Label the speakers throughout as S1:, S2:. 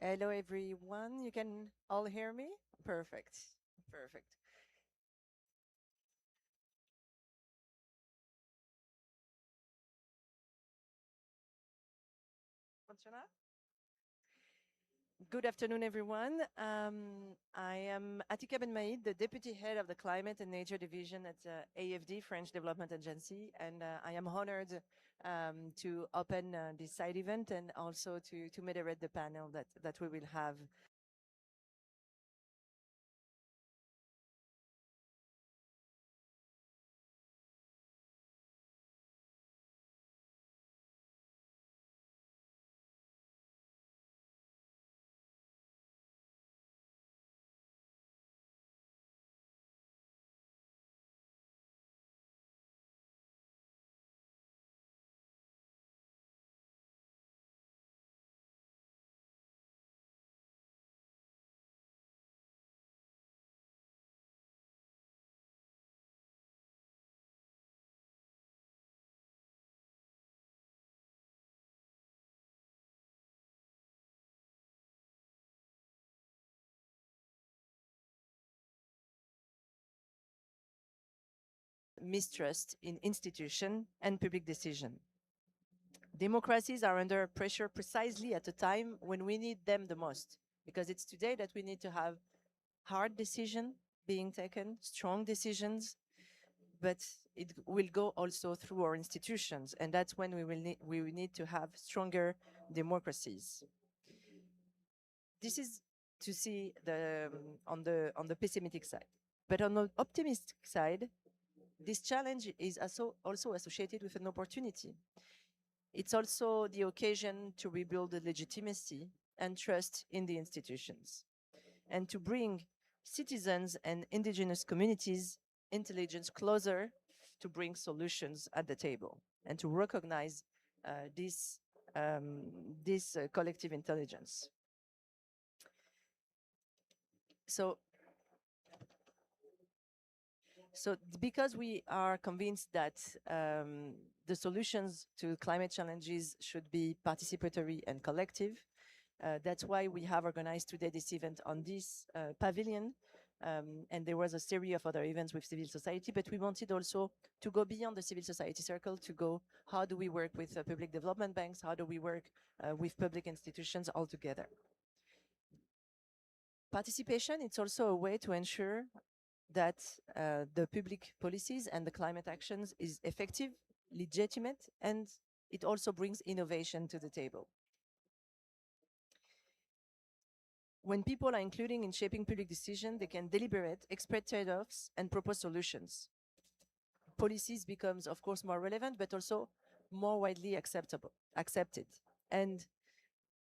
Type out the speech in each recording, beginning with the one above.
S1: Hello, everyone. You can all hear me? Perfect. Perfect. Good afternoon, everyone. I am Atika Ben Maïd, the Deputy Head of the Climate and Nature Division at AFD, French Development Agency, and I am honored to open this side event and also to moderate the panel that we will have. Mistrust in institution and public decision. Democracies are under pressure precisely at a time when we need them the most, because it's today that we need to have hard decisions being taken, strong decisions, but it will go also through our institutions, and that's when we will need to have stronger democracies. This is to see on the pessimistic side, but on the optimistic side, this challenge is also associated with an opportunity. It's also the occasion to rebuild the legitimacy and trust in the institutions and to bring citizens and indigenous communities intelligence closer to bring solutions at the table and to recognize this, collective intelligence. So because we are convinced that the solutions to climate challenges should be participatory and collective, that's why we have organized today this event on this pavilion. And there was a series of other events with civil society, but we wanted also to go beyond the civil society circle to go, how do we work with public development banks? How do we work with public institutions all together? Participation, it's also a way to ensure that the public policies and the climate actions is effective, legitimate, and it also brings innovation to the table. When people are including in shaping public decision, they can deliberate, expect trade-offs, and propose solutions. Policies becomes, of course, more relevant, but also more widely accepted. And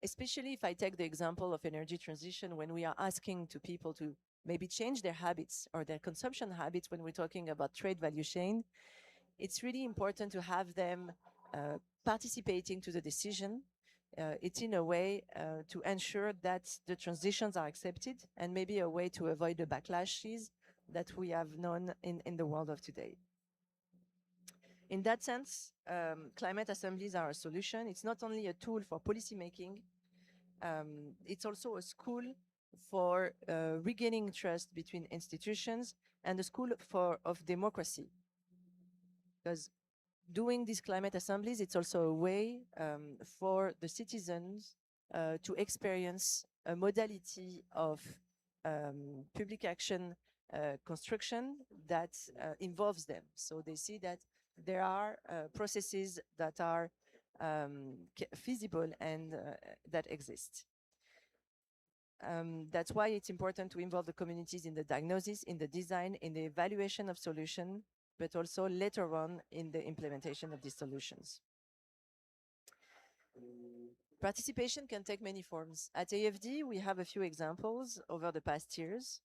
S1: especially if I take the example of energy transition, when we are asking to people to maybe change their habits or their consumption habits when we're talking about trade value chain, it's really important to have them participating to the decision. It's in a way to ensure that the transitions are accepted and maybe a way to avoid the backlashes that we have known in the world of today. In that sense, climate assemblies are a solution. It's not only a tool for policymaking, it's also a school for regaining trust between institutions and a school of democracy. Because doing these climate assemblies, it's also a way for the citizens to experience a modality of public action construction that involves them. So they see that there are processes that are feasible and that exist. That's why it's important to involve the communities in the diagnosis, in the design, in the evaluation of solution, but also later on in the implementation of these solutions. Participation can take many forms. At AFD, we have a few examples over the past years.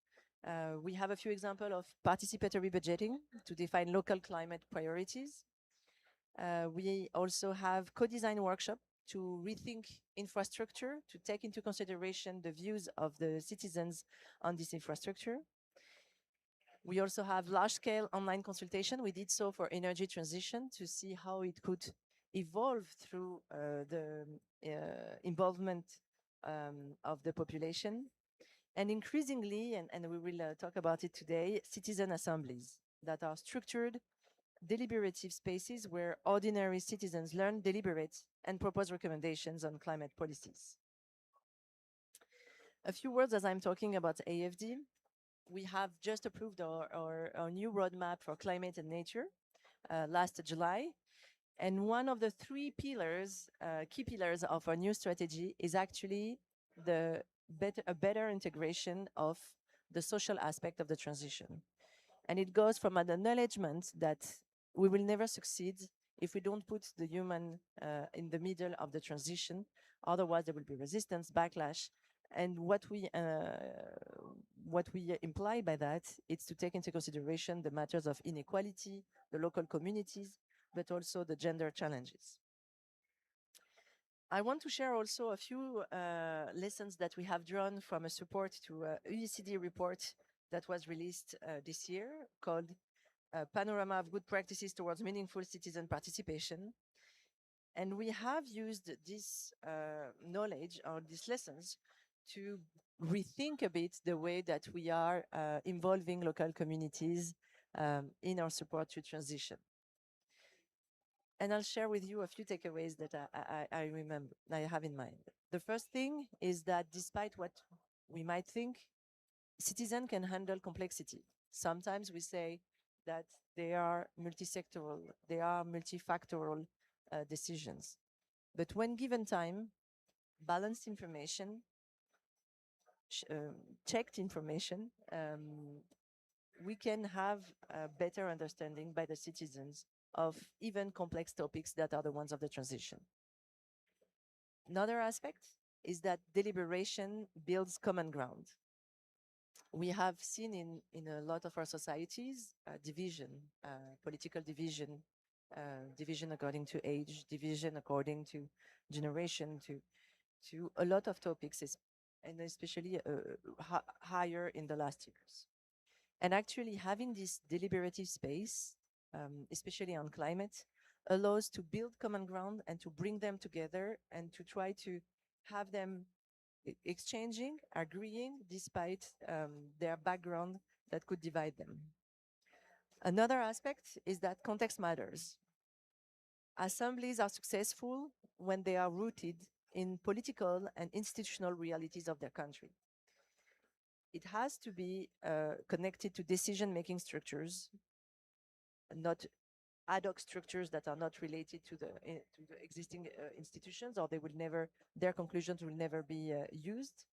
S1: We have a few examples of participatory budgeting to define local climate priorities. We also have co-design workshop to rethink infrastructure, to take into consideration the views of the citizens on this infrastructure. We also have large-scale online consultation. We did so for energy transition to see how it could evolve through the involvement of the population. And increasingly, and we will talk about it today, citizen assemblies that are structured, deliberative spaces where ordinary citizens learn, deliberate, and propose recommendations on climate policies. A few words as I'm talking about AFD. We have just approved our new roadmap for climate and nature last July. And one of the three pillars, key pillars of our new strategy is actually a better integration of the social aspect of the transition. And it goes from an acknowledgement that we will never succeed if we don't put the human in the middle of the transition. Otherwise, there will be resistance, backlash. And what we imply by that is to take into consideration the matters of inequality, the local communities, but also the gender challenges. I want to share also a few lessons that we have drawn from a support to a OECD report that was released this year called Panorama of Good Practices Towards Meaningful Citizen Participation. And we have used this knowledge or these lessons to rethink a bit the way that we are involving local communities in our support to transition. And I'll share with you a few takeaways that I remember, I have in mind. The first thing is that despite what we might think, citizens can handle complexity. Sometimes we say that they are multi-sectoral, they are multifactorial decisions. But when given time, balanced information, checked information, we can have a better understanding by the citizens of even complex topics that are the ones of the transition. Another aspect is that deliberation builds common ground. We have seen in a lot of our societies division, political division, division according to age, division according to generation, to a lot of topics, and especially higher in the last years. And actually having this deliberative space, especially on climate, allows to build common ground and to bring them together and to try to have them exchanging, agreeing, despite their background that could divide them. Another aspect is that context matters. Assemblies are successful when they are rooted in political and institutional realities of their country. It has to be connected to decision-making structures, not ad hoc structures that are not related to the existing institutions, or their conclusions will never be used.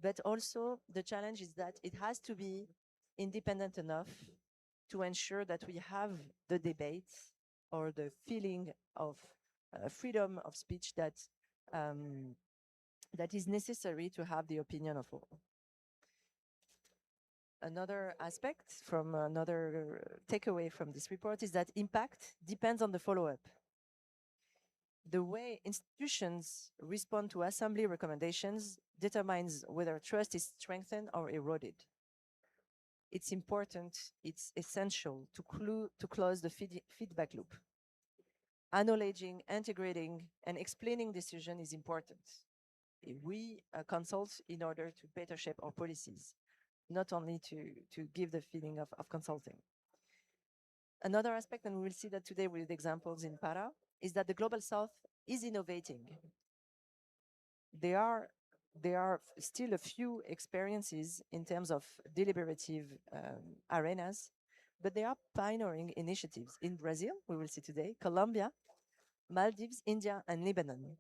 S1: But also the challenge is that it has to be independent enough to ensure that we have the debate or the feeling of freedom of speech that is necessary to have the opinion of all. Another aspect from another takeaway from this report is that impact depends on the follow-up. The way institutions respond to assembly recommendations determines whether trust is strengthened or eroded. It's important, it's essential to close the feedback loop. Acknowledging, integrating, and explaining decision is important. We consult in order to better shape our policies, not only to give the feeling of consulting. Another aspect, and we will see that today with examples in Para, is that the Global South is innovating. There are still a few experiences in terms of deliberative arenas, but they are pioneering initiatives in Brazil, we will see today, Colombia, Maldives, India, and Lebanon.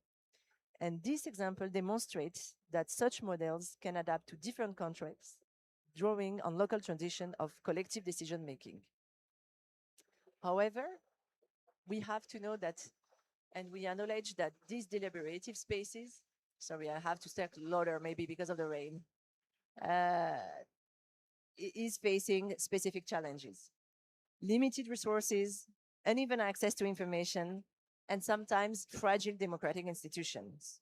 S1: And this example demonstrates that such models can adapt to different contexts, drawing on local tradition of collective decision-making. However, we have to know that, and we acknowledge that these deliberative spaces, sorry, I have to start louder maybe because of the rain, is facing specific challenges. Limited resources, uneven access to information, and sometimes fragile democratic institutions.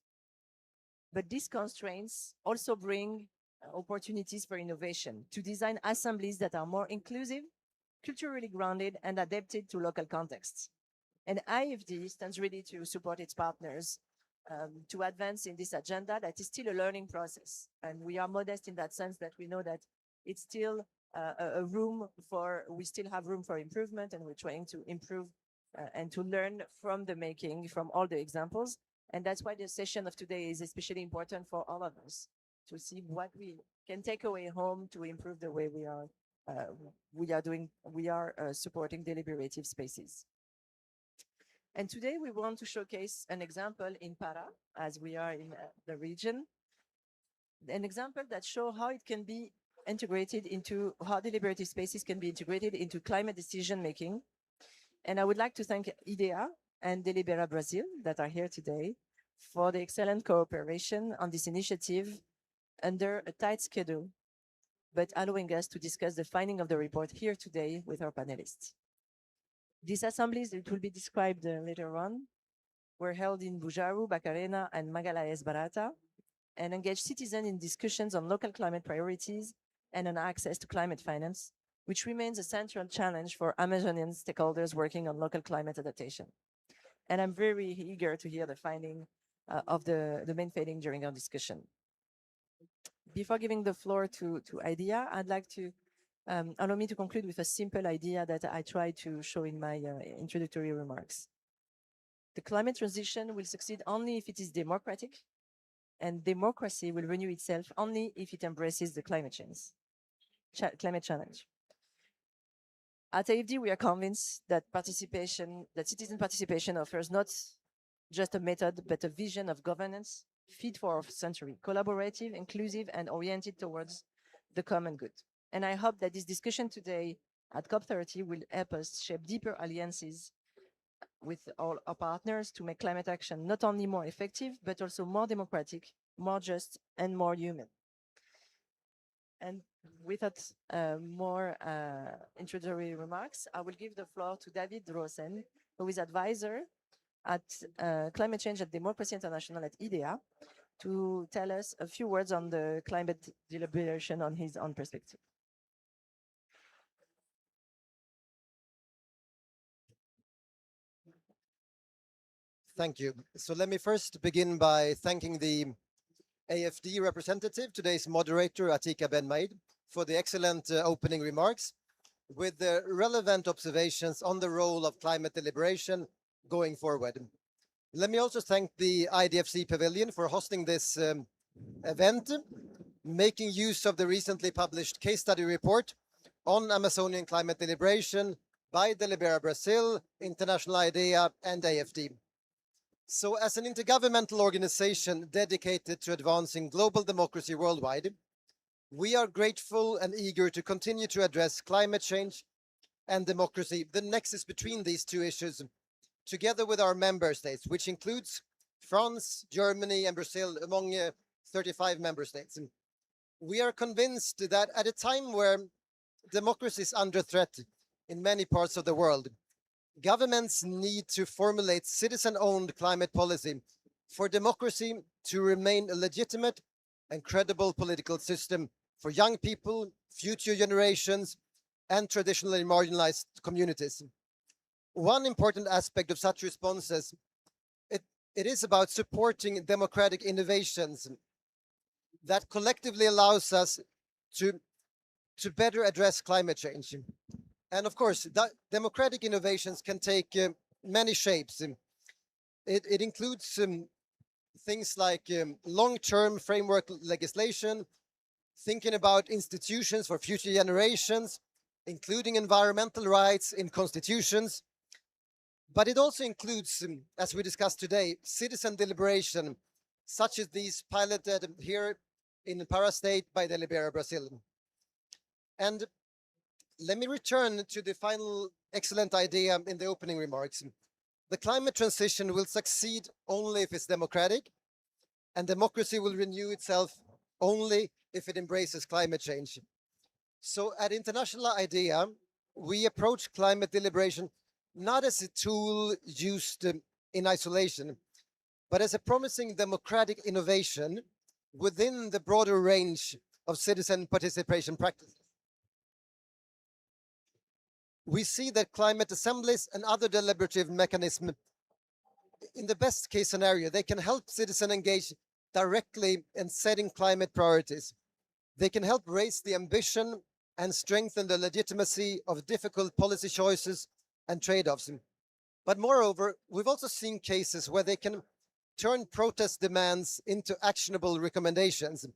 S1: But these constraints also bring opportunities for innovation to design assemblies that are more inclusive, culturally grounded, and adapted to local contexts. And IFD stands ready to support its partners to advance in this agenda that is still a learning process. And we are modest in that sense that we know that it's still we still have room for improvement, and we're trying to improve and to learn from the making, from all the examples. And that's why the session of today is especially important for all of us, to see what we can take away home to improve the way we are supporting deliberative spaces. And today we want to showcase an example in Para, as we are in the region, an example that shows how it can be integrated into, how deliberative spaces can be integrated into climate decision making. And I would like to thank IDEA and Delibera Brazil that are here today for the excellent cooperation on this initiative under a tight schedule, but allowing us to discuss the finding of the report here today with our panelists. These assemblies, it will be described later on, were held in Bujaru, Bacarena, and Magalhães Barata, and engaged citizens in discussions on local climate priorities and on access to climate finance, which remains a central challenge for Amazonian stakeholders working on local climate adaptation. And I'm very eager to hear the finding of the main finding during our discussion. Before giving the floor to IDEA, I'd like to allow me to conclude with a simple idea that I tried to show in my introductory remarks. The climate transition will succeed only if it is democratic, and democracy will renew itself only if it embraces the climate challenge. At AFD, we are convinced that citizen participation offers not just a method, but a vision of governance fit for our century, collaborative, inclusive, and oriented towards the common good. And I hope that this discussion today at COP30 will help us shape deeper alliances with all our partners to make climate action not only more effective, but also more democratic, more just, and more human. And without more introductory remarks, I will give the floor to David Rosen, who is advisor at Climate Change and Democracy International at IDEA, to tell us a few words on the climate deliberation on his own perspective.
S2: Thank you. So let me first begin by thanking the AFD representative, today's moderator, Atika Ben Maid, for the excellent opening remarks with the relevant observations on the role of climate deliberation going forward. Let me also thank the IDFC Pavilion for hosting this event, making use of the recently published case study report on Amazonian climate deliberation by Delibera Brazil, International IDEA, and AFD. So as an intergovernmental organization dedicated to advancing global democracy worldwide, we are grateful and eager to continue to address climate change and democracy, the nexus between these two issues, together with our member states, which includes France, Germany, and Brazil, among 35 member states. And we are convinced that at a time where democracy is under threat in many parts of the world, governments need to formulate citizen-owned climate policy for democracy to remain a legitimate and credible political system for young people, future generations, and traditionally marginalized communities. One important aspect of such responses, it is about supporting democratic innovations that collectively allows us to better address climate change. And of course, democratic innovations can take many shapes. It includes things like long-term framework legislation, thinking about institutions for future generations, including environmental rights in constitutions. But it also includes, as we discussed today, citizen deliberation, such as these piloted here in Para-State by Delibera Brazil. And let me return to the final excellent idea in the opening remarks. The climate transition will succeed only if it's democratic, and democracy will renew itself only if it embraces climate change. So at International IDEA, we approach climate deliberation not as a tool used in isolation, but as a promising democratic innovation within the broader range of citizen participation practices. We see that climate assemblies and other deliberative mechanisms in the best case scenario, they can help citizens engage directly in setting climate priorities. They can help raise the ambition and strengthen the legitimacy of difficult policy choices and trade-offs. But moreover, we've also seen cases where they can turn protest demands into actionable recommendations,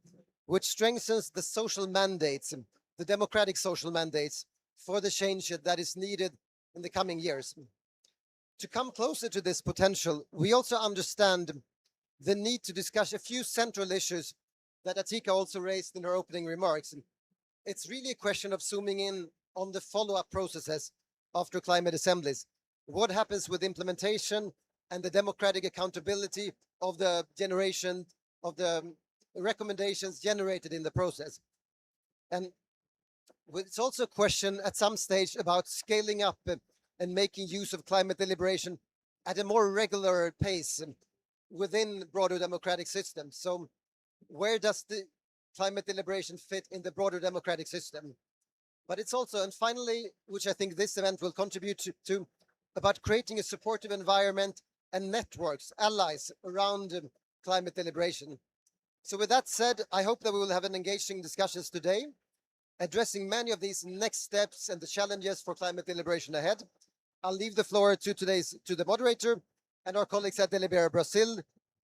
S2: which strengthens the social mandates, the democratic social mandates for the change that is needed in the coming years. To come closer to this potential, we also understand the need to discuss a few central issues that Atika also raised in her opening remarks. It's really a question of zooming in on the follow-up processes after climate assemblies. What happens with implementation and the democratic accountability of the generation of the recommendations generated in the process? And it's also a question at some stage about scaling up and making use of climate deliberation at a more regular pace within broader democratic systems. So where does the climate deliberation fit in the broader democratic system? But it's also, and finally, which I think this event will contribute to about creating a supportive environment and networks, allies around climate deliberation. So with that said, I hope that we will have an engaging discussions today, addressing many of these next steps and the challenges for climate deliberation ahead. I'll leave the floor to the moderator and our colleagues at Delibera Brazil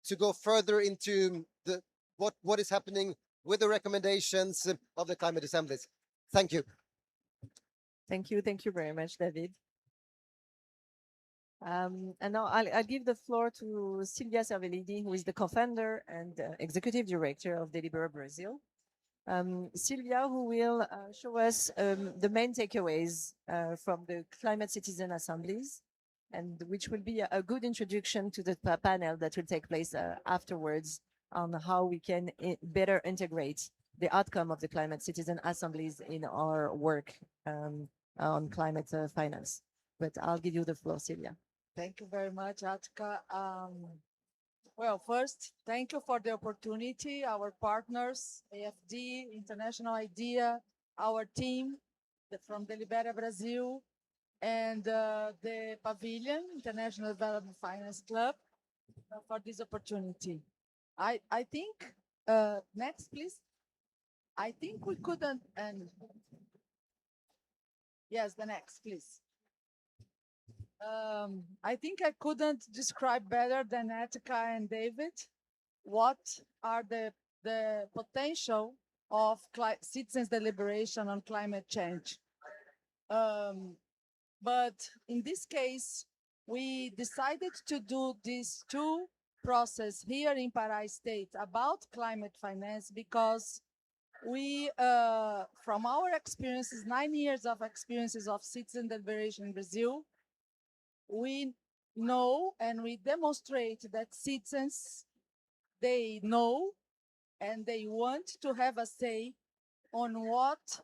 S2: to go further into what is happening with the recommendations of the climate assemblies. Thank you.
S1: Thank you very much, David. And now I'll give the floor to Silvia Cervellini, who is the co-founder and executive director of Delibera Brazil. Silvia, who will show us the main takeaways from the climate citizen assemblies, and which will be a good introduction to the panel that will take place afterwards on how we can better integrate the outcome of the climate citizen assemblies in our work on climate finance. But I'll give you the floor, Silvia.
S3: Thank you very much, Atka. Well, first, thank you for the opportunity. Our partners, AFD, International IDEA, our team from Delibera Brazil, and the Pavilion, International Development Finance Club, for this opportunity. I think, next please. I think we couldn't, and yes, the next please. I think I couldn't describe better than Atika and David what are the potential of citizens' deliberation on climate change. But in this case, we decided to do these two process here in Pará State about climate finance because we, from our experiences, 9 years of experiences of citizen deliberation in Brazil, we know and we demonstrate that citizens, they know and they want to have a say on what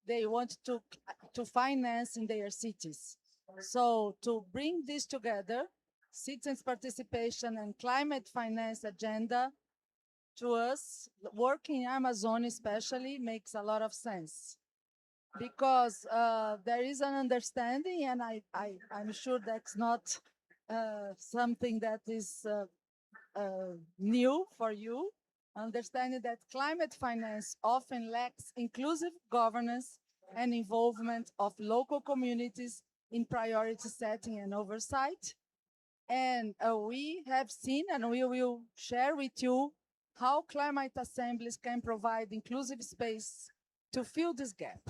S3: they want to finance in their cities. So to bring this together, citizens' participation and climate finance agenda, to us, working in Amazon especially, makes a lot of sense. Because there is an understanding, and I'm sure that's not something that is new for you, understanding that climate finance often lacks inclusive governance and involvement of local communities in priority setting and oversight. And we have seen, and we will share with you, how climate assemblies can provide inclusive space to fill this gap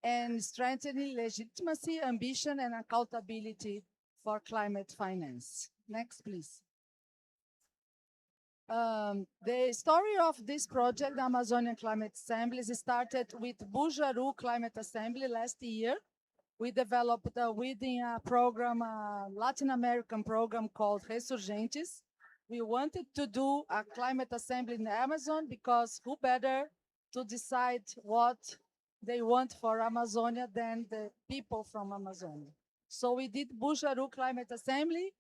S3: and strengthening legitimacy, ambition, and accountability for climate finance. Next, please. The story of this project, the Amazonian Climate Assemblies, started with Bujaru Climate Assembly last year. We developed within a program, a Latin American program called Resurgentes. We wanted to do a climate assembly in the Amazon because who better to decide what they want for Amazonia than the people from Amazonia. So we did Bujaru Climate Assembly,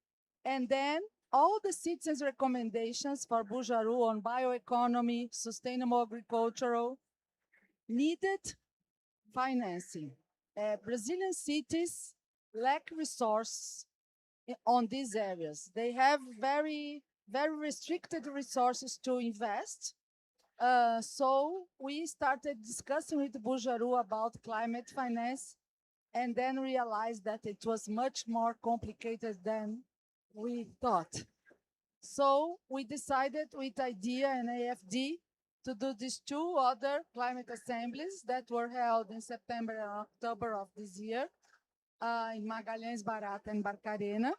S3: and then all the citizens' recommendations for Bujaru on bioeconomy, sustainable agricultural, needed financing. Brazilian cities lack resources on these areas. They have very, very restricted resources to invest. So we started discussing with Bujaru about climate finance and then realized that it was much more complicated than we thought. So we decided with IDEA and AFD to do these two other climate assemblies that were held in September and October of this year in Magalhães, Barata, and Barcarena.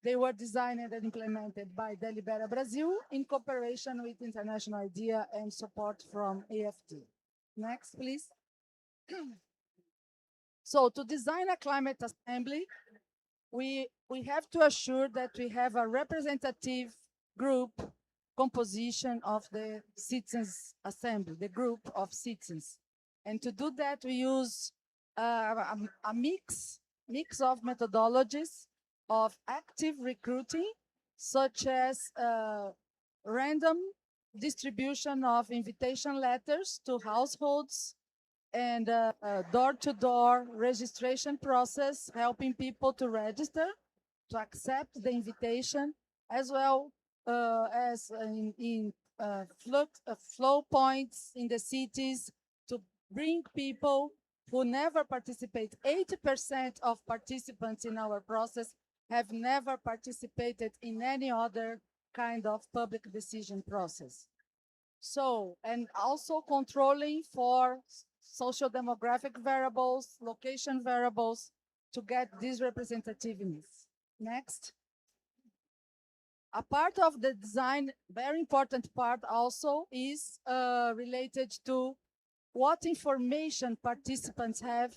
S3: They were designed and implemented by Delibera Brazil in cooperation with International IDEA and support from AFD. Next, please. So to design a climate assembly, we have to assure that we have a representative group composition of the citizens assembly, the group of citizens. And to do that, we use a mix of methodologies of active recruiting, such as random distribution of invitation letters to households and door-to-door registration process, helping people to register, to accept the invitation, as well as in flow points in the cities to bring people who never participate. 80% of participants in our process have never participated in any other kind of public decision process. So, and also controlling for social demographic variables, location variables to get this representativeness. Next. A part of the design, very important part also, is related to what information participants have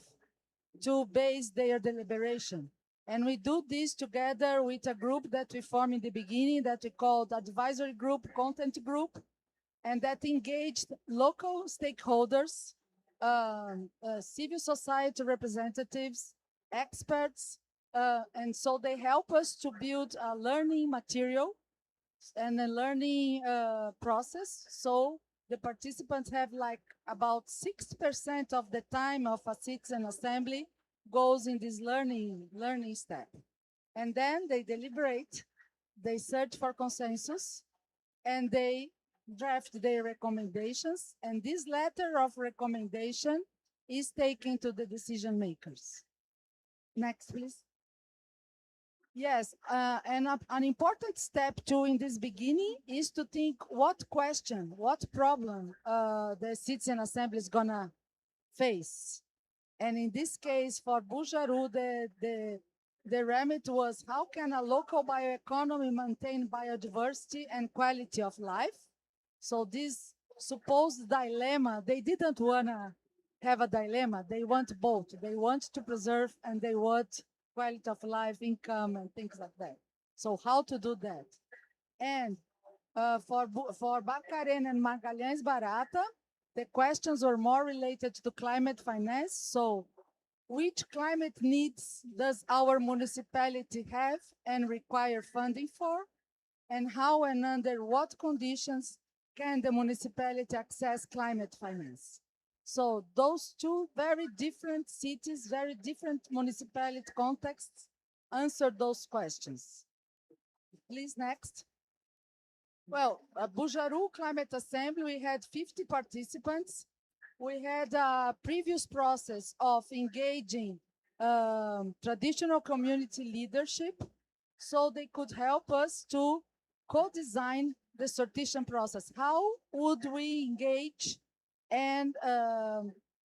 S3: to base their deliberation. And we do this together with a group that we formed in the beginning that we called Advisory Group, Content Group, and that engaged local stakeholders, civil society representatives, experts, and so they help us to build a learning material and a learning process. So the participants have like about 6% of the time of a citizen assembly goes in this learning step. And then they deliberate, they search for consensus, and they draft their recommendations. And this letter of recommendation is taken to the decision makers. Next, please. Yes, and an important step too in this beginning is to think what question, what problem the citizen assembly is gonna face. And in this case, for Bujaru, the remit was how can a local bioeconomy maintain biodiversity and quality of life? So this supposed dilemma, they didn't want to have a dilemma. They want both. They want to preserve and they want quality of life, income, and things like that. So how to do that? And for Barcarena and Magalhães Barata, the questions were more related to climate finance. So which climate needs does our municipality have and require funding for? And how and under what conditions can the municipality access climate finance? So those two very different cities, very different municipality contexts answer those questions. Please, next. Well, Bujaru Climate Assembly, we had 50 participants. We had a previous process of engaging traditional community leadership so they could help us to co-design the sortition process. How would we engage and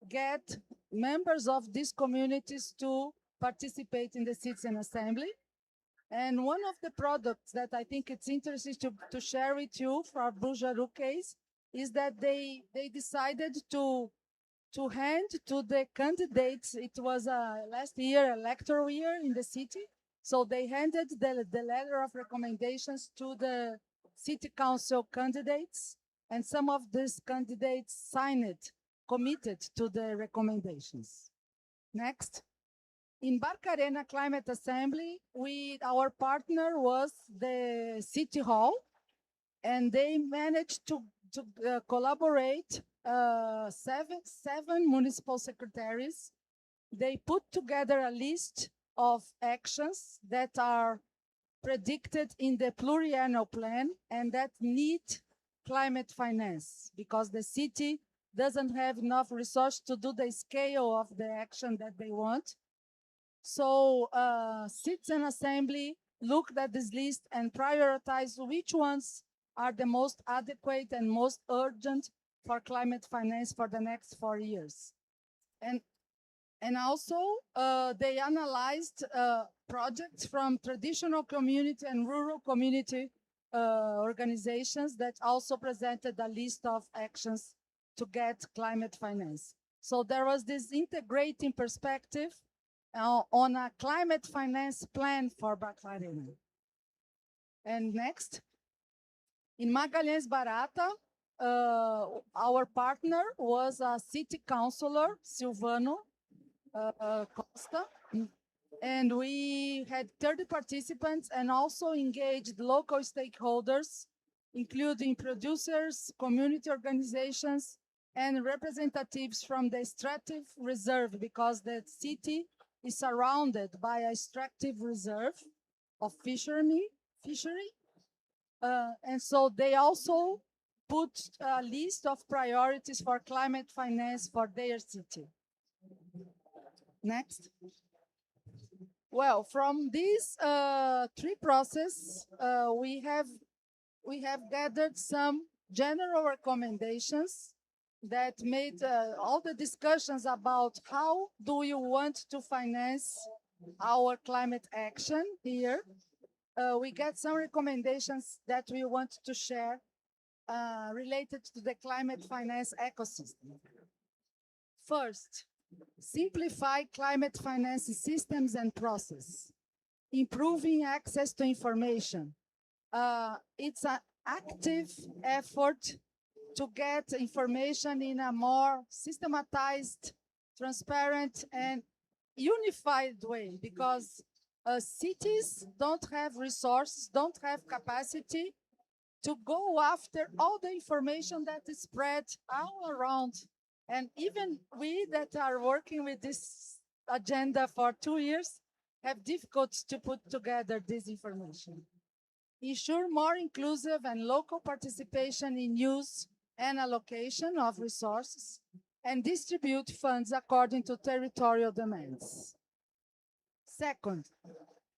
S3: get members of these communities to participate in the citizen assembly? And one of the products that I think it's interesting to share with you for our Bujaru case is that they decided to hand to the candidates, it was last year, electoral year in the city, so they handed the letter of recommendations to the city council candidates, and some of these candidates signed it, committed to the recommendations. Next. In Barcarena Climate Assembly, our partner was the City Hall, and they managed to collaborate seven municipal secretaries. They put together a list of actions that are predicted in the pluriannual plan and that need climate finance because the city doesn't have enough resource to do the scale of the action that they want. So Citizen Assembly looked at this list and prioritized which ones are the most adequate and most urgent for climate finance for the next 4 years. And also, they analyzed projects from traditional community and rural community organizations that also presented a list of actions to get climate finance. So there was this integrating perspective on a climate finance plan for Barcarena. And next, in Magalhães Barata, our partner was a city councilor, Silvano Costa, and we had 30 participants and also engaged local stakeholders, including producers, community organizations, and representatives from the extractive reserve because the city is surrounded by a extractive reserve of fishery. And so they also put a list of priorities for climate finance for their city. Next. Well, from these three processes, we have gathered some general recommendations that made all the discussions about how do we want to finance our climate action here. We get some recommendations that we want to share related to the climate finance ecosystem. First, simplify climate finance systems and process, improving access to information. It's an active effort to get information in a more systematized, transparent, and unified way because cities don't have resources, don't have capacity to go after all the information that is spread all around. And even we that are working with this agenda for 2 years have difficulties to put together this information. Ensure more inclusive and local participation in use and allocation of resources, and distribute funds according to territorial demands. Second,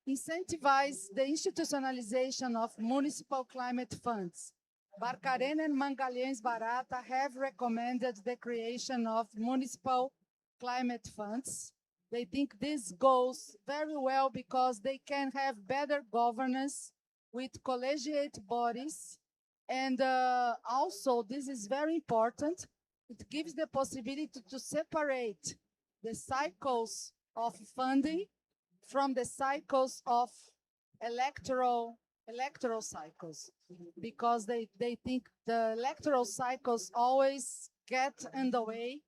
S3: incentivize the institutionalization of municipal climate funds. Barcarena and Magalhães Barata have recommended the creation of municipal climate funds. They think this goes very well because they can have better governance with collegiate bodies. And also, this is very important, it gives the possibility to separate the cycles of funding from the cycles of electoral cycles, because they think the electoral cycles always get in the way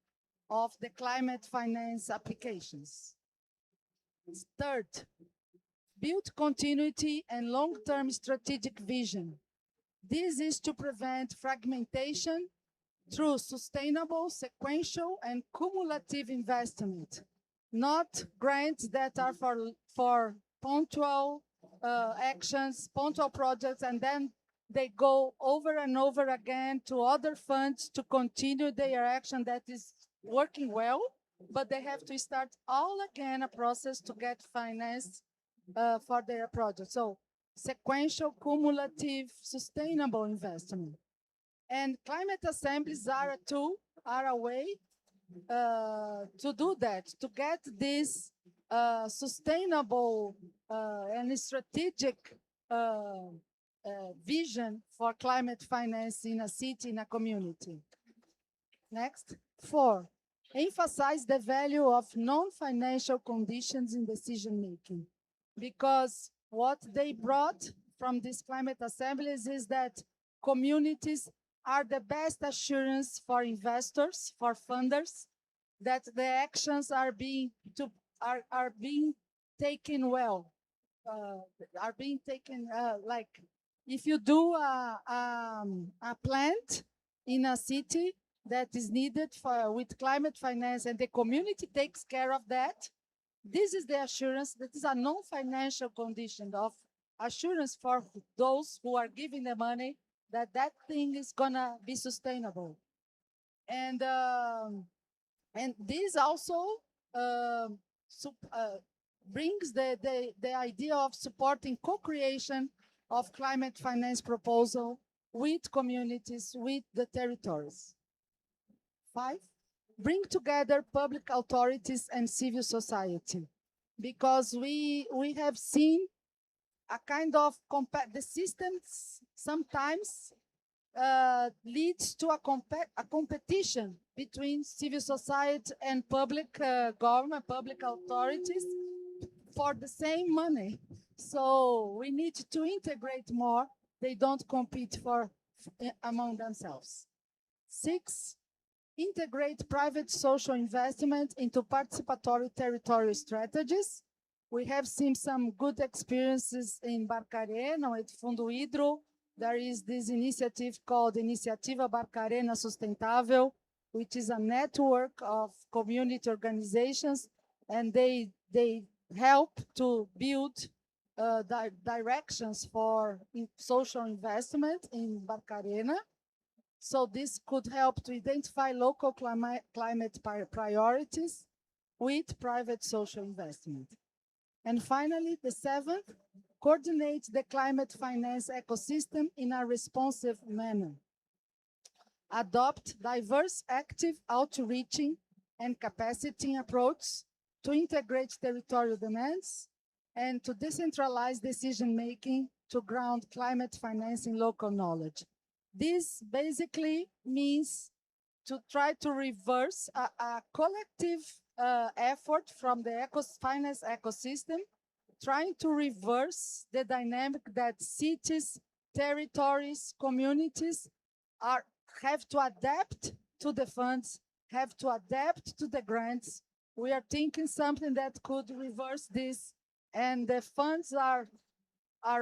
S3: of the climate finance applications. Third, build continuity and long-term strategic vision. This is to prevent fragmentation through sustainable, sequential, and cumulative investment, not grants that are for punctual actions, punctual projects, and then they go over and over again to other funds to continue their action that is working well, but they have to start all again a process to get financed for their project. So sequential, cumulative, sustainable investment. And climate assemblies are a tool, are a way to do that, to get this sustainable and strategic vision for climate finance in a city, in a community. Next. 4, emphasize the value of non-financial conditions in decision-making, because what they brought from these climate assemblies is that communities are the best assurance for investors, for funders, that the actions are being taken well, are being taken like if you do a plant in a city that is needed for with climate finance and the community takes care of that, This is the assurance that is a non-financial condition of assurance for those who are giving the money that that thing is gonna be sustainable. And this also um, brings the idea of supporting co-creation of climate finance proposal with communities, with the territories. 5, bring together public authorities and civil society, because we have seen a kind of the systems sometimes leads to a competition between civil society and public government, public authorities for the same money. So we need to integrate more. They don't compete among themselves. 6, integrate private social investment into participatory territorial strategies. We have seen some good experiences in Barcarena with Fundo Hidro. There is this initiative called Iniciativa Barcarena Sustentável, which is a network of community organizations, and they help to build directions for social investment in Barcarena. So this could help to identify local climate priorities with private social investment. And finally, the 7th, coordinate the climate finance ecosystem in a responsive manner. Adopt diverse, active outreaching and capacity approaches to integrate territorial demands and to decentralize decision-making to ground climate finance in local knowledge. This basically means to try to reverse a collective effort from the finance ecosystem, trying to reverse the dynamic that cities, territories, communities have to adapt to the funds, have to adapt to the grants. We are thinking something that could reverse this, and the funds are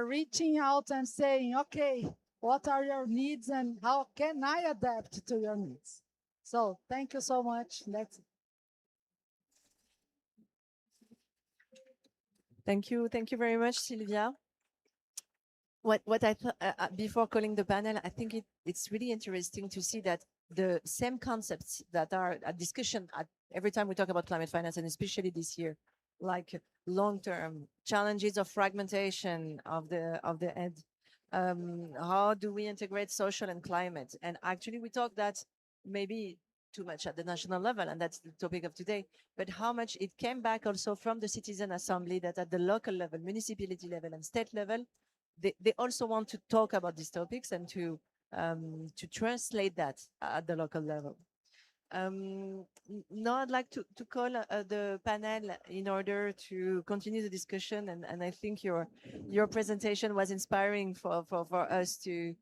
S3: reaching out and saying, okay, what are your needs and how can I adapt to your needs? So thank you so much. That's it.
S1: Thank you. Thank you very much, Sylvia. What I thought before calling the panel, I think it's really interesting to see that the same concepts that are a discussion every time we talk about climate finance, and especially this year, like long-term challenges of fragmentation of the ed. How do we integrate social and climate? And actually, we talk that maybe too much at the national level, and that's the topic of today, but how much it came back also from the citizen assembly, that at the local level, municipality level and state level, they also want to talk about these topics and to translate that at the local level. Now I'd like to call the panel in order to continue the discussion, and I think your presentation was inspiring for us to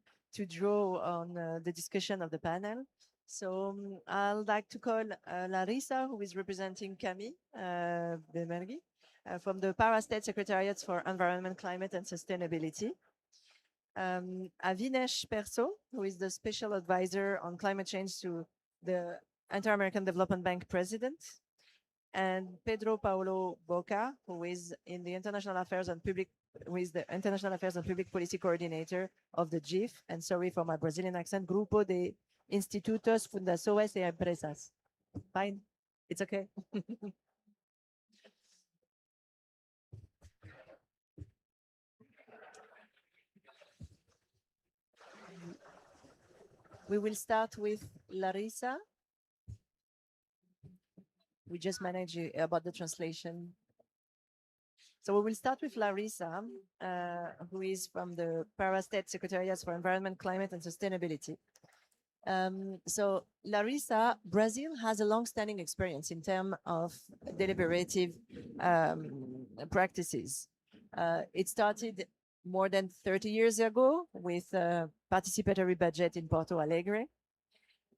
S1: draw on the discussion of the panel. So I'd like to call Larissa, who is representing Camille Bemergui from the Para-State Secretariats for Environment, Climate and Sustainability. Avinesh Perso, who is the Special Advisor on Climate Change to the Inter-American Development Bank President, and Pedro Paulo Boca, who is in the International Affairs and Public Policy Coordinator of the GIF, and sorry for my Brazilian accent, Grupo de Institutos, Fundações e Empresas. Fine, it's okay. We will start with Larissa. We just managed about the translation. So we will start with Larissa, who is from the Para-State Secretariats for Environment, Climate and Sustainability. So Larissa, Brazil has a long-standing experience in terms of deliberative practices. It started more than 30 years ago with a participatory budget in Porto Alegre.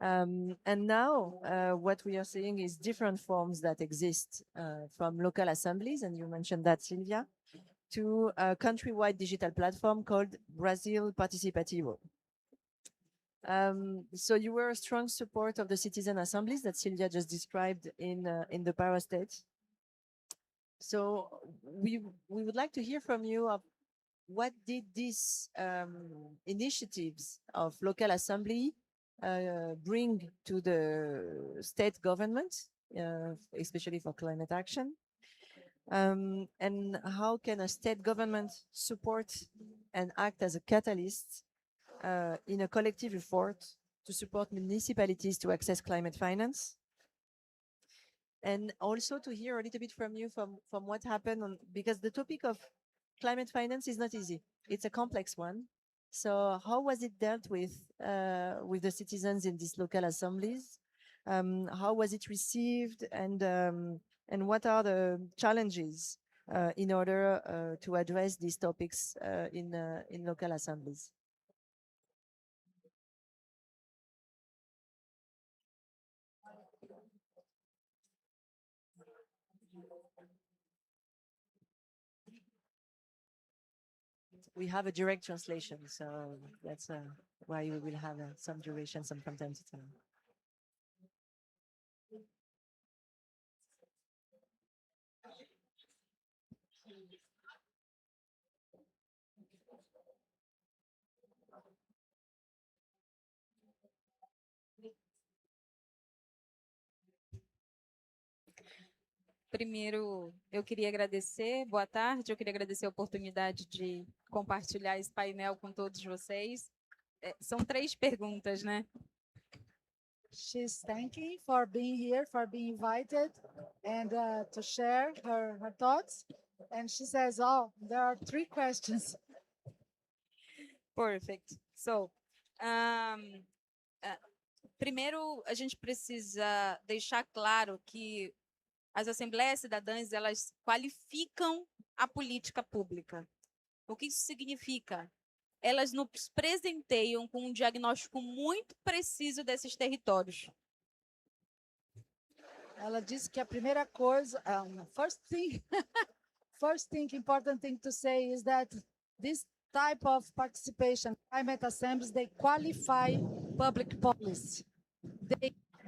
S1: And now what we are seeing is different forms that exist from local assemblies, and you mentioned that, Sylvia, to a countrywide digital platform called Brasil Participativo. So you were a strong support of the citizen assemblies that Sylvia just described in the Para-State. So we would like to hear from you of what did these initiatives of local assembly bring to the state government, especially for climate action? And how can a state government support and act as a catalyst in a collective effort to support municipalities to access climate finance? And also to hear a little bit from you from what happened on, because the topic of climate finance is not easy. It's a complex one. So how was it dealt with the citizens in these local assemblies? How was it received? And what are the challenges in order to address these topics in local assemblies? We have a direct translation, so that's why we will have some duration from time to time.
S4: Primeiro, eu queria agradecer, boa tarde, eu queria agradecer a oportunidade de compartilhar esse painel com todos vocês. São 3 perguntas, né?
S3: She's thanking for being here, for being invited, and to share her thoughts. And she says, "Oh, there are 3 questions."
S4: Perfect. So, primeiro, a gente precisa deixar claro que as assembleias cidadãs, elas qualificam a política pública. O que isso significa? Elas nos presenteiam com um diagnóstico muito preciso desses territórios.
S3: Ela disse que a primeira coisa, first thing, important thing to say is that this type of participation, climate assemblies, they qualify public policy.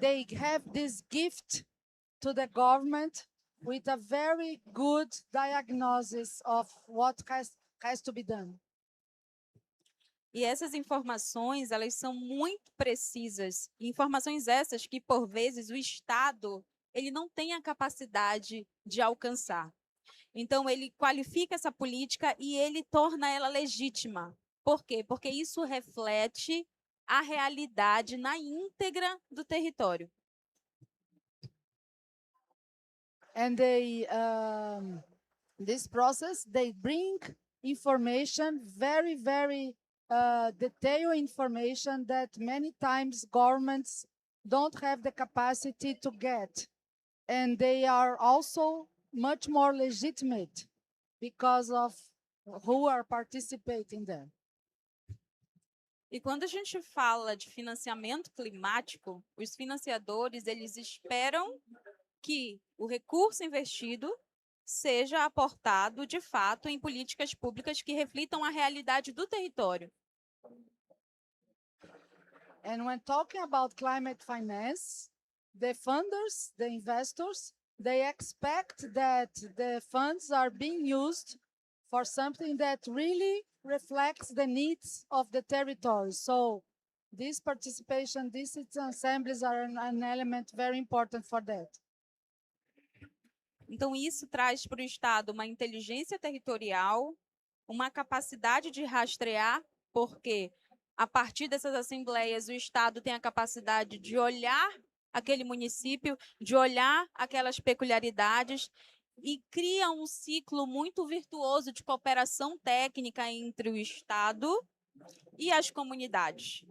S3: They have this gift to the government with a very good diagnosis of what has to be done.
S4: E essas informações, elas são muito precisas. Informações essas que, por vezes, o Estado ele não tem a capacidade de alcançar. Então, ele qualifica essa política e ele torna ela legítima. Por quê? Porque isso reflete a realidade na íntegra do território.
S3: And this process, they bring information, very, very detailed information that many times governments don't have the capacity to get. And they are also much more legitimate because of who are participating there.
S4: E quando a gente fala de financiamento climático, os financiadores, eles esperam que o recurso investido seja aportado, de fato, em políticas públicas que reflitam a realidade do território.
S3: And when talking about climate finance, the funders, the investors, they expect that the funds are being used for something that really reflects the needs of the territory. So this participation, these citizen assemblies are an element very important for that.
S4: Então, isso traz para o Estado uma inteligência territorial, uma capacidade de rastrear, porque a partir dessas assembleias o Estado tem a capacidade de olhar aquele município, de olhar aquelas peculiaridades e cria um ciclo muito virtuoso de cooperação técnica entre o Estado e as comunidades.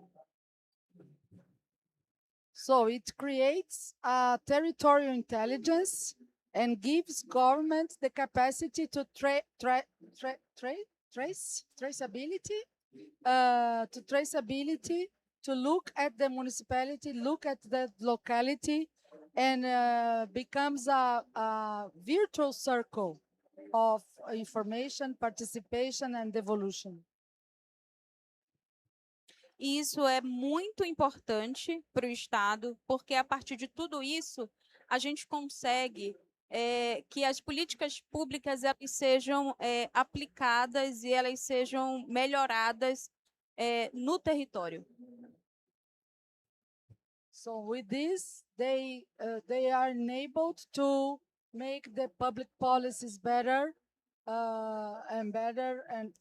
S3: So it creates a territorial intelligence and gives government the capacity to traceability, to look at the municipality, look at the locality, and becomes a virtual circle of information, participation, and devolution.
S4: E isso é muito importante para o Estado, porque a partir de tudo isso, a gente consegue que as políticas públicas elas sejam aplicadas e elas sejam melhoradas no território.
S3: So with this, they are enabled to make the public policies better and better and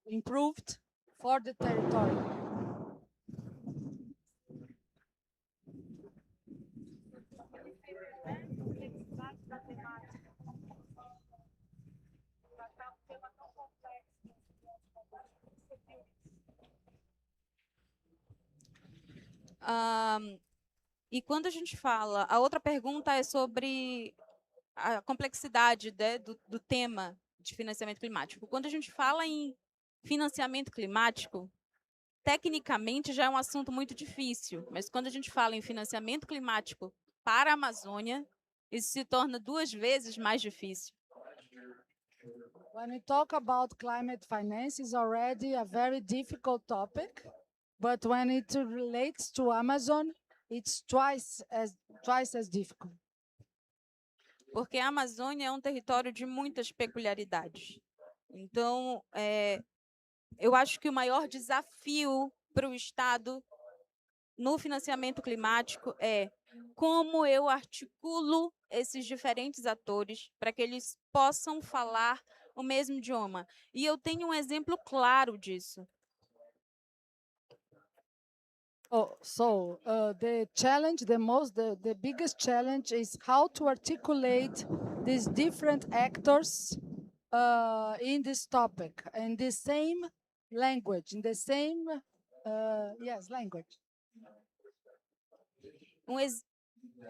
S3: improved for the territory.
S4: E quando a gente fala, a outra pergunta é sobre a complexidade, né, do tema de financiamento climático. Quando a gente fala em financiamento climático, tecnicamente já é um assunto muito difícil, mas quando a gente fala em financiamento climático para a Amazônia, isso se torna 2 vezes mais difícil.
S3: When we talk about climate finance, it's already a very difficult topic, but when it relates to Amazon, it's twice as difficult.
S4: Porque a Amazônia é um território de muitas peculiaridades. Então, eu acho que o maior desafio para o Estado no financiamento climático é como eu articulo esses diferentes atores para que eles possam falar o mesmo idioma. E eu tenho um exemplo claro disso.
S3: The challenge, the biggest challenge is how to articulate these different actors in this topic, in the same language, in the same, language.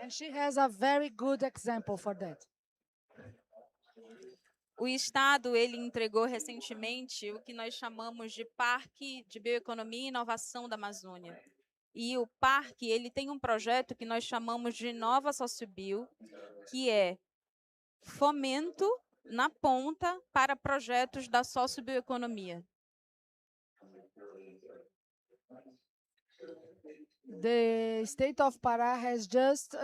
S3: And she has a very good example for that.
S4: O Estado ele entregou recentemente o que nós chamamos de Parque de Bioeconomia e Inovação da Amazônia. E o parque ele tem um projeto que nós chamamos de Nova Sociobio, que é fomento na ponta para projetos da sociobioeconomia.
S3: The state of Pará has just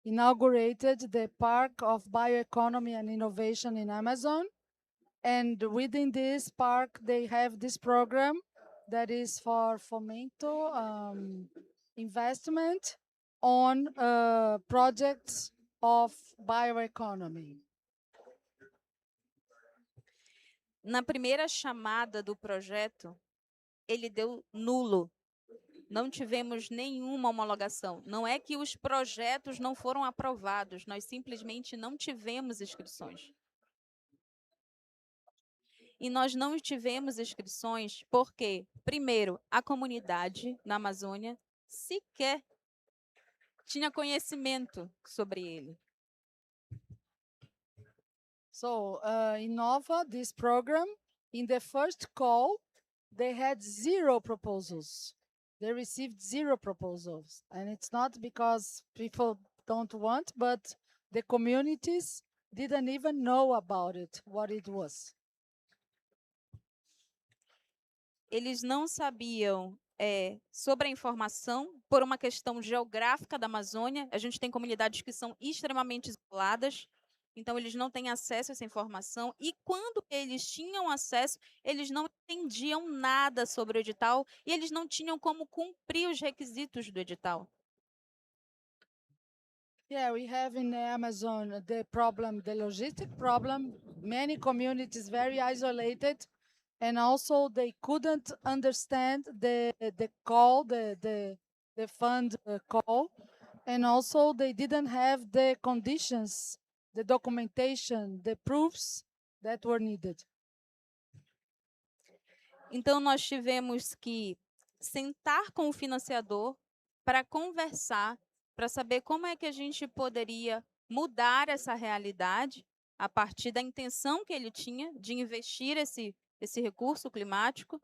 S3: inaugurated the Park of Bioeconomy and Innovation in Amazon. And within this park, they have this program that is for fomento investment on projects of bioeconomy.
S4: Na primeira chamada do projeto, ele deu nulo. Não tivemos nenhuma homologação. Não é que os projetos não foram aprovados, nós simplesmente não tivemos inscrições. E nós não tivemos inscrições porque, primeiro, a comunidade na Amazônia sequer tinha conhecimento sobre ele.
S3: So, Innova, this program, in the first call, they had 0 proposals. They received 0 proposals. And it's not because people don't want, but the communities didn't even know about it, what it was.
S4: Eles não sabiam sobre a informação por uma questão geográfica da Amazônia. A gente tem comunidades que são extremamente isoladas, então eles não têm acesso a essa informação. E quando eles tinham acesso, eles não entendiam nada sobre o edital e eles não tinham como cumprir os requisitos do edital.
S3: Yeah, we have in the Amazon the problem, the logistic problem. Many communities very isolated, and also they couldn't understand the call, the fund call, and also they didn't have the conditions, the documentation, the proofs that were needed.
S4: Então nós tivemos que sentar com o financiador para conversar, para saber como é que a gente poderia mudar essa realidade a partir da intenção que ele tinha de investir esse recurso climático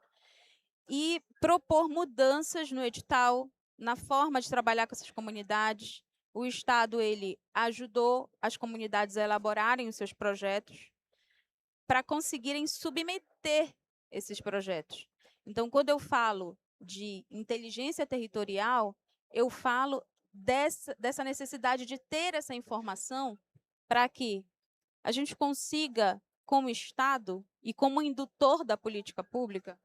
S4: e propor mudanças no edital, na forma de trabalhar com essas comunidades. O Estado ele ajudou as comunidades a elaborarem os seus projetos para conseguirem submeter esses projetos. Então, quando eu falo de inteligência territorial, eu falo dessa necessidade de ter essa informação para que a gente consiga, como Estado e como indutor da política pública,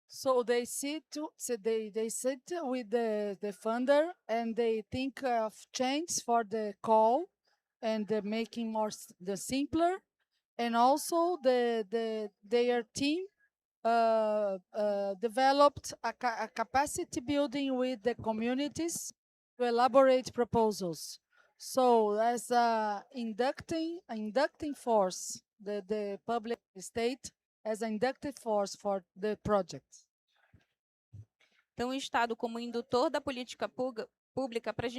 S3: So they sit with the funder and they think of change for the call and the making more the simpler, and also their team developed a capacity building with the communities to elaborate proposals. So as a inducting force, the public state as an inductive force for the project.
S4: então o Estado como indutor da política pública para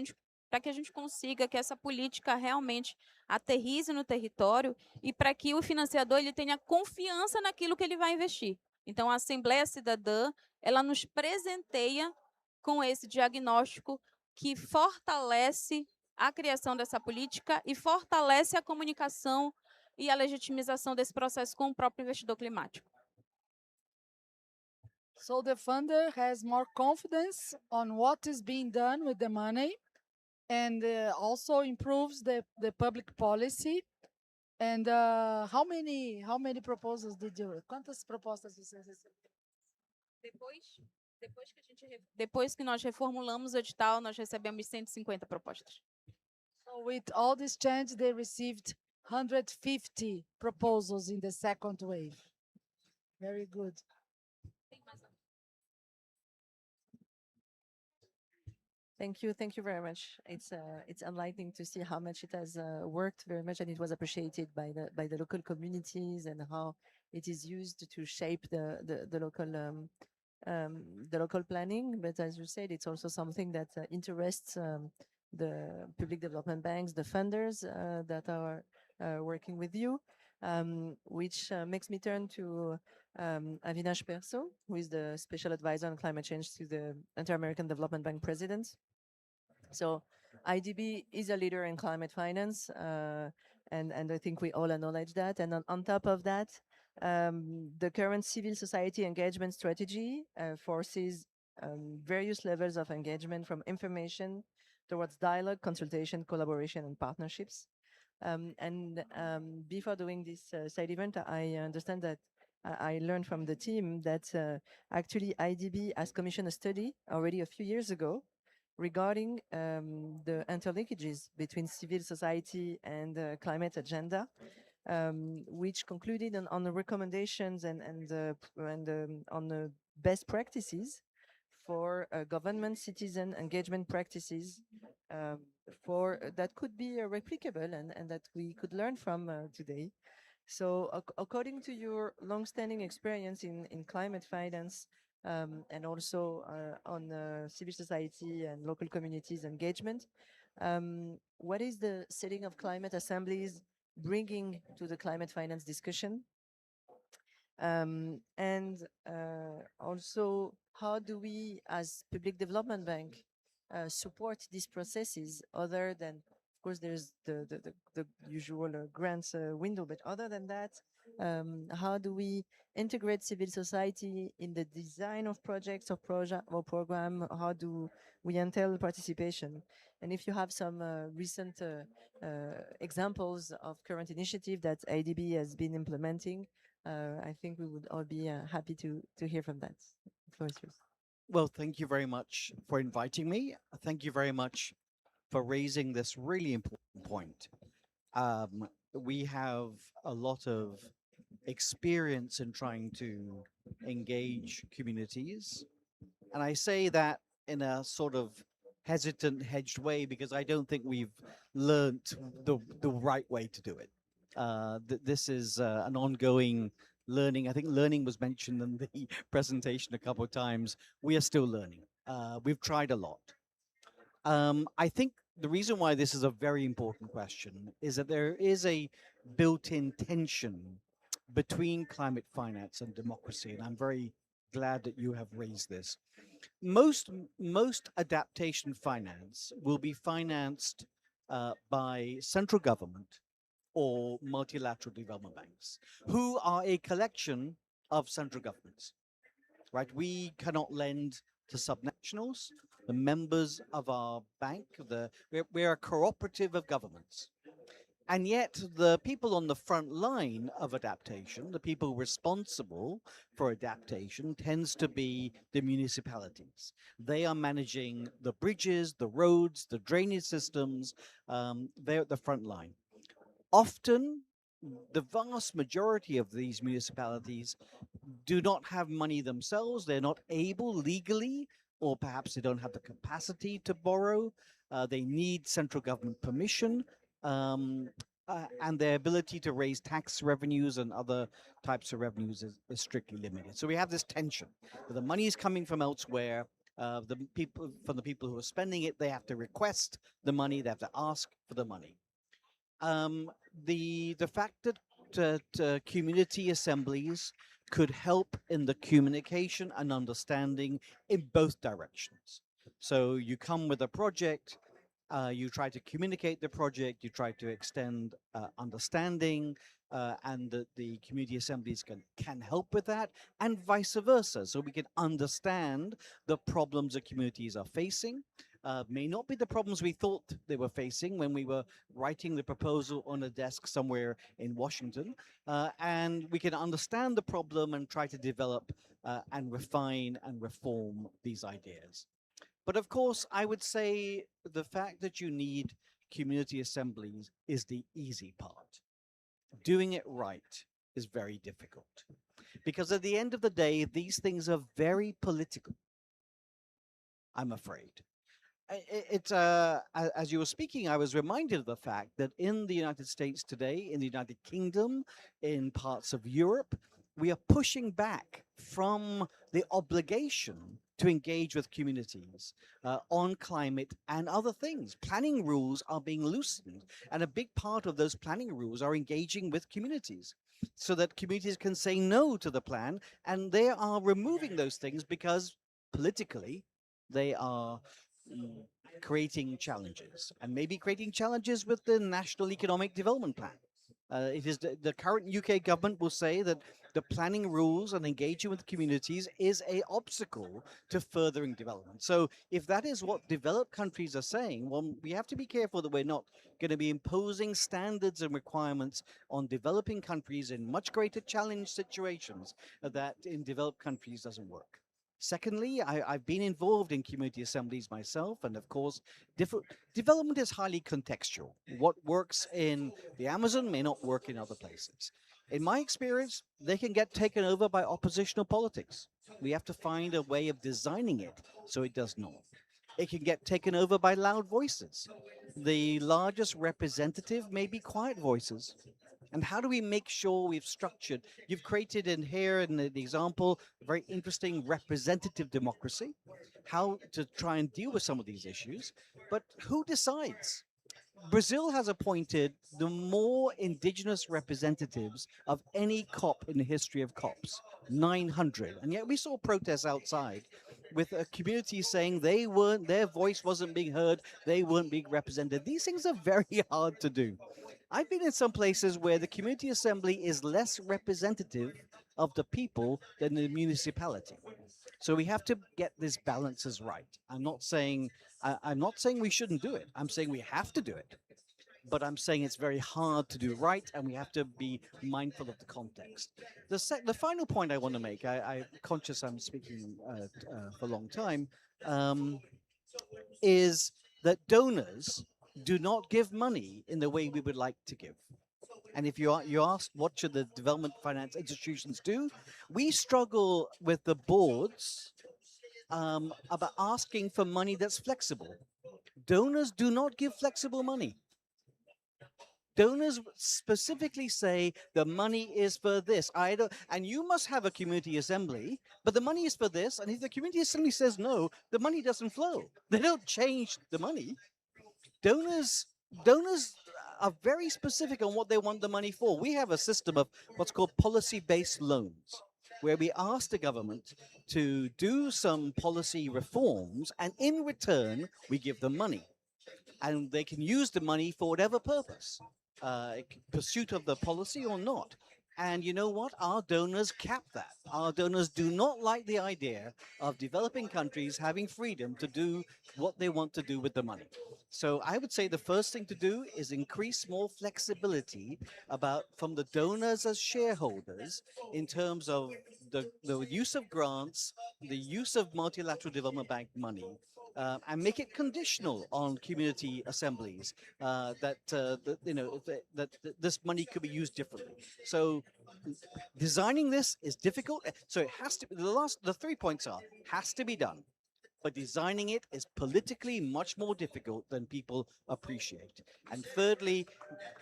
S4: que a gente consiga que essa política realmente aterrize no território e para que o financiador ele tenha confiança naquilo que ele vai investir. Então, a Assembleia Cidadã, ela nos presenteia com esse diagnóstico que fortalece a criação dessa política e fortalece a comunicação e a legitimização desse processo com o próprio investidor climático.
S3: So the funder has more confidence on what is being done with the money, and also improves the public policy. And how many proposals did you? Quantas propostas vocês receberam?
S4: Depois que nós reformulamos o edital, nós recebemos 150 propostas.
S3: So with all this change, they received 150 proposals in the second wave. Very good.
S1: Thank you very much. It's enlightening to see how much it has worked very much, and it was appreciated by the local communities and how it is used to shape the local planning. But as you said, it's also something that interests the public development banks, the funders that are working with you, which makes me turn to Avinash Perso, who is the Special Advisor on Climate Change to the Inter-American Development Bank President. So IDB is a leader in climate finance, and I think we all acknowledge that. And on top of that, the current civil society engagement strategy forces various levels of engagement, from information towards dialogue, consultation, collaboration, and partnerships. Before doing this side event, I understand that I learned from the team that actually IDB has commissioned a study already a few years ago regarding the interlinkages between civil society and the climate agenda, which concluded on the recommendations and on the best practices for government citizen engagement practices for that could be replicable and that we could learn from today. So according to your long-standing experience in climate finance, and also on civil society and local communities engagement, what is the setting of climate assemblies bringing to the climate finance discussion? Also, how do we, as Public Development Bank, support these processes other than, of course, there's the usual grants window, but other than that, how do we integrate civil society in the design of projects or program? How do we entail participation? And if you have some recent examples of current initiative that IDB has been implementing, I think we would all be happy to hear from that. The floor is yours.
S5: Well, thank you very much for inviting me. Thank you very much for raising this really important point. We have a lot of experience in trying to engage communities. And I say that in a sort of hesitant, hedged way because I don't think we've learned the right way to do it. This is an ongoing learning. I think learning was mentioned in the presentation a couple of times. We are still learning. We've tried a lot. I think the reason why this is a very important question is that there is a built-in tension between climate finance and democracy, and I'm very glad that you have raised this. Most adaptation finance will be financed by central government or multilateral development banks, who are a collection of central governments, right? We cannot lend to subnational professionals, the members of our bank, we're a cooperative of governments. And yet, the people on the front line of adaptation, the people responsible for adaptation, tends to be the municipalities. They are managing the bridges, the roads, the drainage systems. They're at the front line. Often, the vast majority of these municipalities do not have money themselves. They're not able legally, or perhaps they don't have the capacity to borrow. They need central government permission. Um, and their ability to raise tax revenues and other types of revenues is strictly limited. So we have this tension. The money is coming from elsewhere. From the people who are spending it, they have to request the money. They have to ask for the money. The fact that community assemblies could help in the communication and understanding in both directions. So you come with a project, you try to communicate the project, you try to extend understanding, and the community assemblies can help with that, and vice versa. So we can understand the problems that communities are facing. May not be the problems we thought they were facing when we were writing the proposal on a desk somewhere in Washington. And we can understand the problem and try to develop and refine and reform these ideas. But of course, I would say the fact that you need community assemblies is the easy part. Doing it right is very difficult. Because at the end of the day, these things are very political, I'm afraid. As you were speaking, I was reminded of the fact that in the United States today, in the United Kingdom, in parts of Europe, we are pushing back from the obligation to engage with communities on climate and other things. Planning rules are being loosened, and a big part of those planning rules are engaging with communities so that communities can say no to the plan, and they are removing those things because politically they are creating challenges, and maybe creating challenges with the National Economic Development Plan. It is the current UK government will say that the planning rules and engaging with communities is a obstacle to furthering development. So if that is what developed countries are saying, well, we have to be careful that we're not going to be imposing standards and requirements on developing countries in much greater challenge situations that in developed countries doesn't work. Secondly, I've been involved in community assemblies myself, and of course, development is highly contextual. What works in the Amazon may not work in other places. In my experience, they can get taken over by oppositional politics. We have to find a way of designing it so it does not. It can get taken over by loud voices. The largest representative may be quiet voices. And how do we make sure we've structured? You've created in here in the example, a very interesting representative democracy, how to try and deal with some of these issues. But who decides? Brazil has appointed the more indigenous representatives of any COP in the history of COPs, 900. And yet we saw protests outside with a community saying their voice wasn't being heard, they weren't being represented. These things are very hard to do. I've been in some places where the community assembly is less representative of the people than the municipality. So we have to get these balances right. I'm not saying we shouldn't do it. I'm saying we have to do it. But I'm saying it's very hard to do right, and we have to be mindful of the context. The final point I want to make, I'm conscious I'm speaking for a long time, is that donors do not give money in the way we would like to give. And if you ask what should the development finance institutions do, we struggle with the boards about asking for money that's flexible. Donors do not give flexible money. Donors specifically say the money is for this. And you must have a community assembly, but the money is for this. And if the community assembly says no, the money doesn't flow. They don't change the money. Donors are very specific on what they want the money for. We have a system of what's called policy-based loans, where we ask the government to do some policy reforms, and in return, we give them money. And they can use the money for whatever purpose, pursuit of the policy or not. And you know what? Our donors cap that. Our donors do not like the idea of developing countries having freedom to do what they want to do with the money. So I would say the first thing to do is increase more flexibility about from the donors as shareholders in terms of the use of grants, the use of multilateral development bank money, and make it conditional on community assemblies that this money could be used differently. So designing this is difficult. So it has to. The 3 points are has to be done, but designing it is politically much more difficult than people appreciate. And thirdly,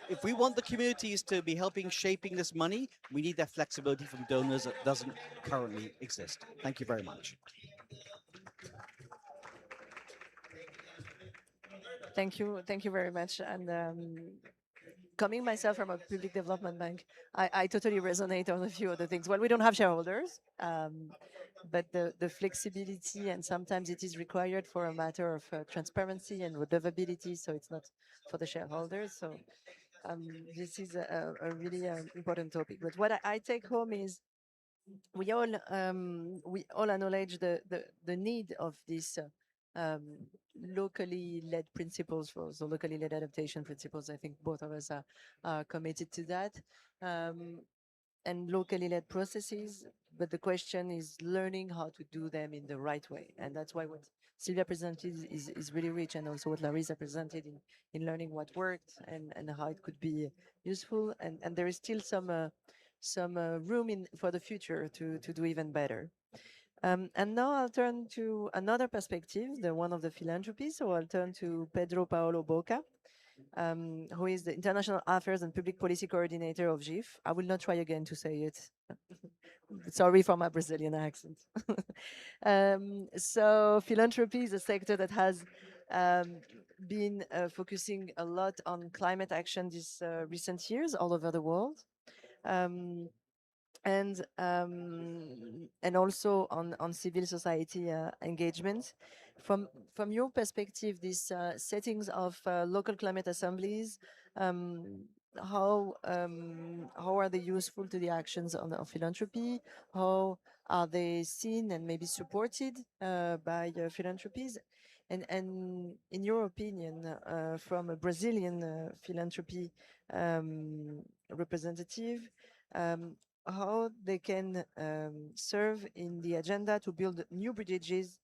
S5: if we want the communities to be helping shaping this money, we need that flexibility from donors that doesn't currently exist. Thank you very much.
S1: Thank you very much. And coming myself from a public development bank, I totally resonate on a few other things. Well, we don't have shareholders, but the flexibility, and sometimes it is required for a matter of transparency and redevability, so it's not for the shareholders. So this is a really important topic. But what I take home is we all acknowledge the need of this locally led principles for the locally led adaptation principles. I think both of us are committed to that, and locally led processes. But the question is learning how to do them in the right way, and that's why what Sylvia presented is really rich, and also what Larissa presented in learning what worked and how it could be useful. And there is still some room for the future to do even better. And now I'll turn to another perspective, the one of the philanthropy. So I'll turn to Pedro Paolo Boca, who is the International Affairs and Public Policy Coordinator of GIF. I will not try again to say it. Sorry for my Brazilian accent. So philanthropy is a sector that has been focusing a lot on climate action these recent years all over the world. And also on civil society engagement. From your perspective, these settings of local climate assemblies, how are they useful to the actions of philanthropy? How are they seen and maybe supported by philanthropies? And in your opinion, from a Brazilian philanthropy representative, how they can serve in the agenda to build new bridges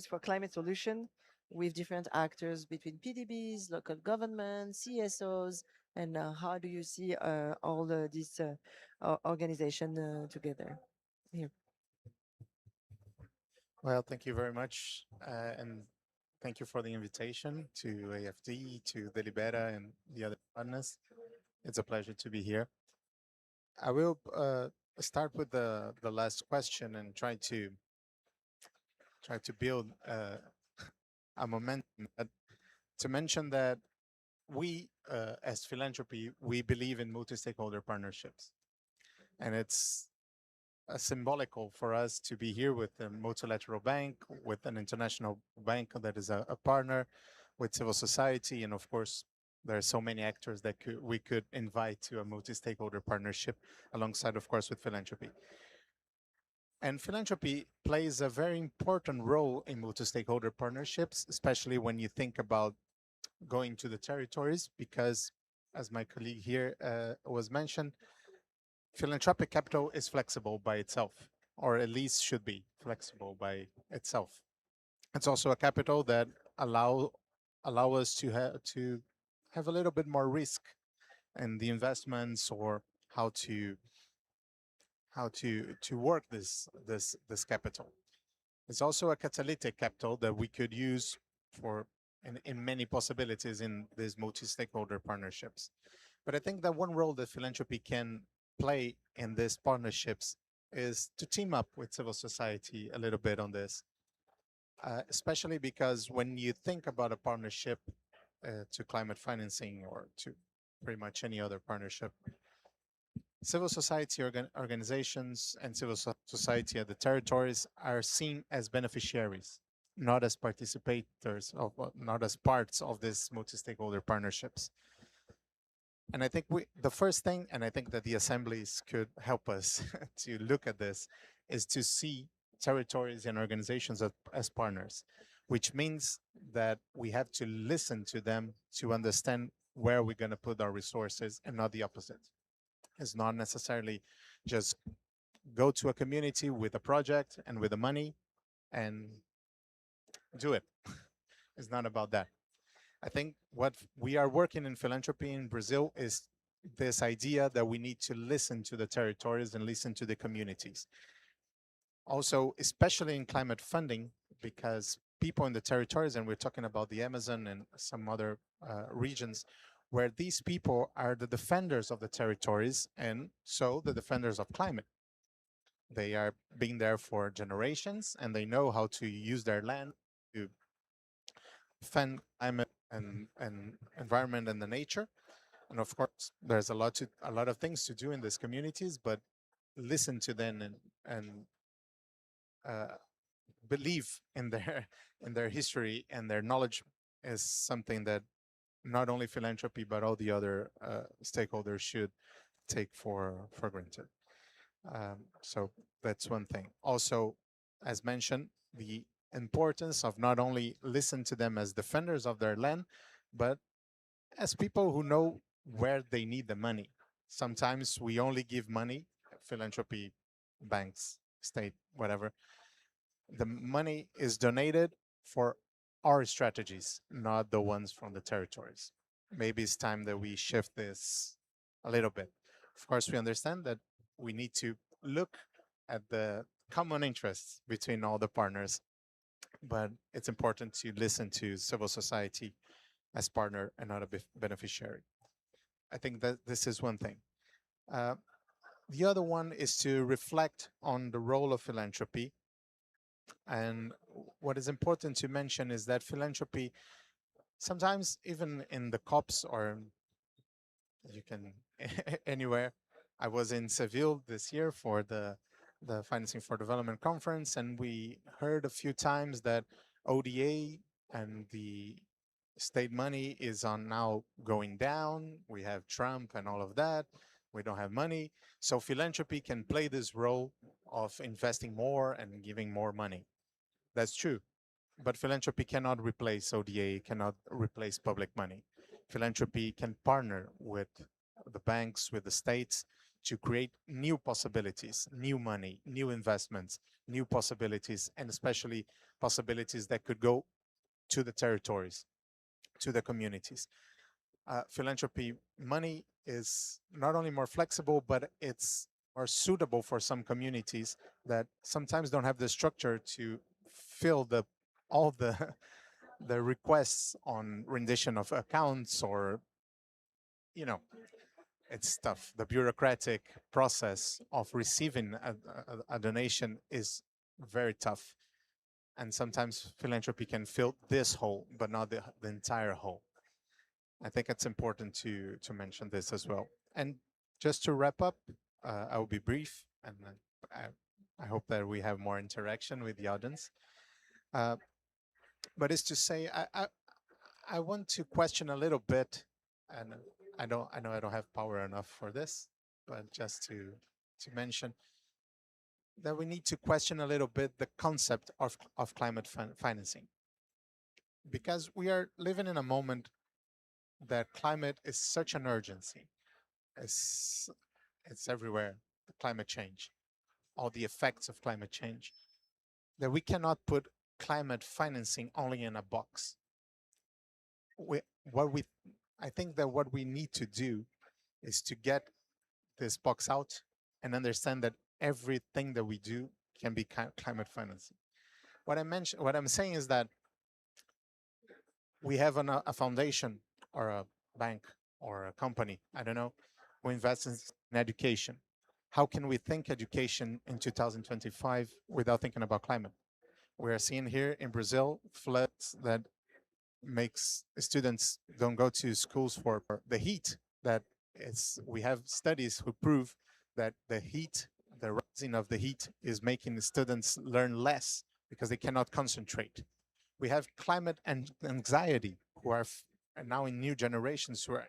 S1: for climate solution with different actors between PDBs, local governments, CSOs, and how do you see all these organizations together? Here.
S6: Well, thank you very much. And thank you for the invitation to AFD, to Delibera, and the other partners. It's a pleasure to be here. I will start with the last question and try to build a momentum. But to mention that we, as philanthropy, we believe in multi-stakeholder partnerships, and it's symbolical for us to be here with a multilateral bank, with an international bank that is a partner, with civil society, and of course, there are so many actors that we could invite to a multi-stakeholder partnership alongside, of course, with philanthropy. And philanthropy plays a very important role in multi-stakeholder partnerships, especially when you think about going to the territories, because as my colleague here was mentioned, philanthropic capital is flexible by itself, or at least should be flexible by itself. It's also a capital that allow us to have a little bit more risk in the investments, or how to work this capital. It's also a catalytic capital that we could use for in many possibilities in these multi-stakeholder partnerships. But I think that one role that philanthropy can play in these partnerships is to team up with civil society a little bit on this, especially because when you think about a partnership to climate financing, or to pretty much any other partnership, civil society organizations and civil society at the territories are seen as beneficiaries, not as participators, not as parts of these multi-stakeholder partnerships. And I think the first thing, and I think that the assemblies could help us to look at this, is to see territories and organizations as partners, which means that we have to listen to them to understand where we're going to put our resources and not the opposite. It's not necessarily just go to a community with a project and with the money and do it. It's not about that. I think what we are working in philanthropy in Brazil is this idea that we need to listen to the territories and listen to the communities. Also, especially in climate funding, because people in the territories, and we're talking about the Amazon and some other regions, where these people are the defenders of the territories and so the defenders of climate. They are being there for generations and they know how to use their land to defend climate and environment and the nature. And of course, there's a lot of things to do in these communities, but listen to them and believe in their in their history and their knowledge is something that not only philanthropy but all the other stakeholders should take for granted. So that's one thing. Also, as mentioned, the importance of not only listen to them as defenders of their land, but as people who know where they need the money. Sometimes we only give money, philanthropy, banks, state, whatever. The money is donated for our strategies, not the ones from the territories. Maybe it's time that we shift this a little bit. Of course, we understand that we need to look at the common interests between all the partners, but it's important to listen to civil society as partner and not a beneficiary. I think that this is one thing. The other one is to reflect on the role of philanthropy. And what is important to mention is that philanthropy, sometimes even in the COPs or you can anywhere. I was in Seville this year for the Financing for Development conference, and we heard a few times that ODA and the state money is on now going down. We have Trump and all of that. We don't have money. So philanthropy can play this role of investing more and giving more money. That's true. But philanthropy cannot replace ODA, cannot replace public money. Philanthropy can partner with the banks, with the states to create new possibilities, new money, new investments, new possibilities, and especially possibilities that could go to the territories, to the communities. Philanthropy money is not only more flexible, but it's more suitable for some communities that sometimes don't have the structure to fill all the requests on rendition of accounts, or it's tough. The bureaucratic process of receiving a donation is very tough, and sometimes philanthropy can fill this hole but not the entire hole. I think it's important to mention this as well. And just to wrap up, I will be brief, and I hope that we have more interaction with the audience. But it's to say, I want to question a little bit, and I know I don't have power enough for this, but just to mention that we need to question a little bit the concept of climate financing, because we are living in a moment that climate is such an urgency. It's everywhere, the climate change, all the effects of climate change, that we cannot put climate financing only in a box. I think that what we need to do is to get this box out and understand that everything that we do can be climate financing. What I'm saying is that we have a foundation or a bank or a company, I don't know, who invests in education. How can we think education in 2025 without thinking about climate? We are seeing here in Brazil floods that makes students don't go to schools for the heat. We have studies who prove that the rising of the heat is making the students learn less because they cannot concentrate. We have climate and anxiety who are now in new generations who are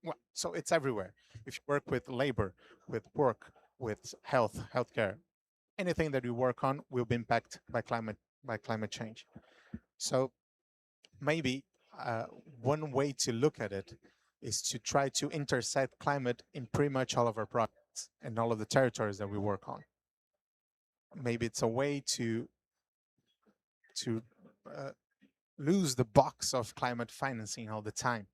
S6: Well, so it's everywhere. If you work with labor, with work, with health, healthcare, anything that you work on will be impacted by climate change. So maybe one way to look at it is to try to intersect climate in pretty much all of our projects and all of the territories that we work on. Maybe it's a way to uh, lose the box of climate financing all the time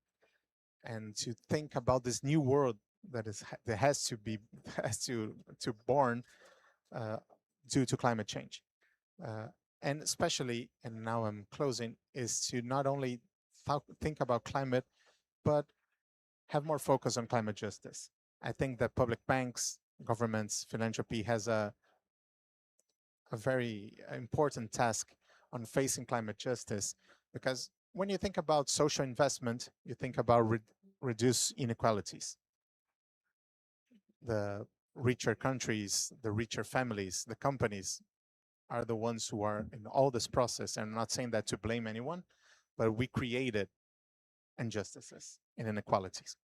S6: and to think about this new world that has to be has to born uh, due to climate change. Uh, and especially, and now I'm closing, is to not only think about climate, but have more focus on climate justice. I think that public banks, governments, philanthropy has a very important task on facing climate justice, because when you think about social investment, you think about reduce inequalities. The richer countries, the richer families, the companies are the ones who are in all this process. And I'm not saying that to blame anyone, but we created injustices and inequalities.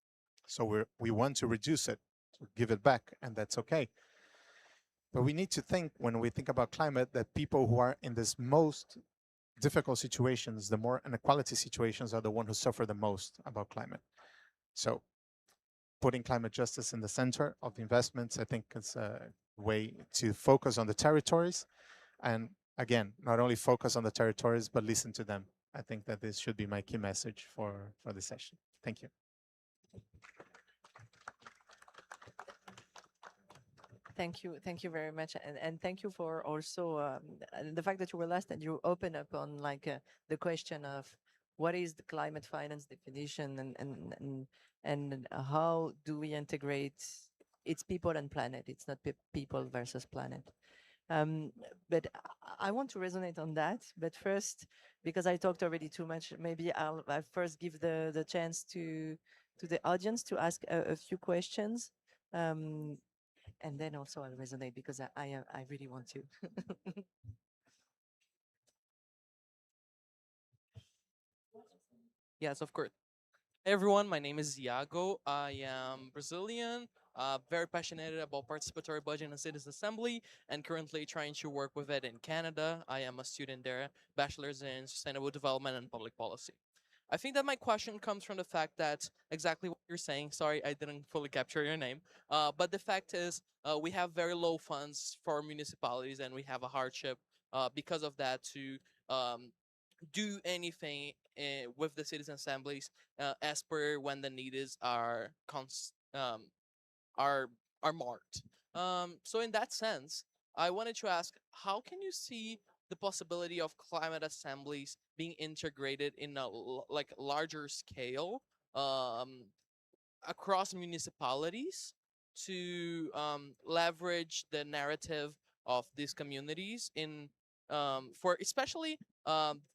S6: So we want to reduce it, to give it back, and that's okay. But we need to think, when we think about climate, that people who are in this most difficult situations, the more inequality situations, are the ones who suffer the most about climate. So putting climate justice in the center of the investments, I think, is a way to focus on the territories. And again, not only focus on the territories, but listen to them. I think that this should be my key message for this session. Thank you.
S1: Thank you very much, and thank you for also the fact that you were last and you open up on like the question of what is the climate finance definition, and how do we integrate its people and planet. It's not people versus planet. But I want to resonate on that. But first, because I talked already too much, maybe I'll first give the chance to the audience to ask a few questions. And then also I'll resonate because I really want to.
S7: Yes, of course. Hey everyone, my name is Iago. I am Brazilian, very passionate about participatory budget and citizen assembly, and currently trying to work with it in Canada. I am a student there, bachelor's in sustainable development and public policy. I think that my question comes from the fact that exactly what you're saying. Sorry, I didn't fully capture your name. But the fact is, we have very low funds for municipalities, and we have a hardship because of that to um, do anything with the citizen assemblies as per when the needs are are marked. So in that sense, I wanted to ask, how can you see the possibility of climate assemblies being integrated in a like larger scale um, across municipalities to leverage the narrative of these communities in for especially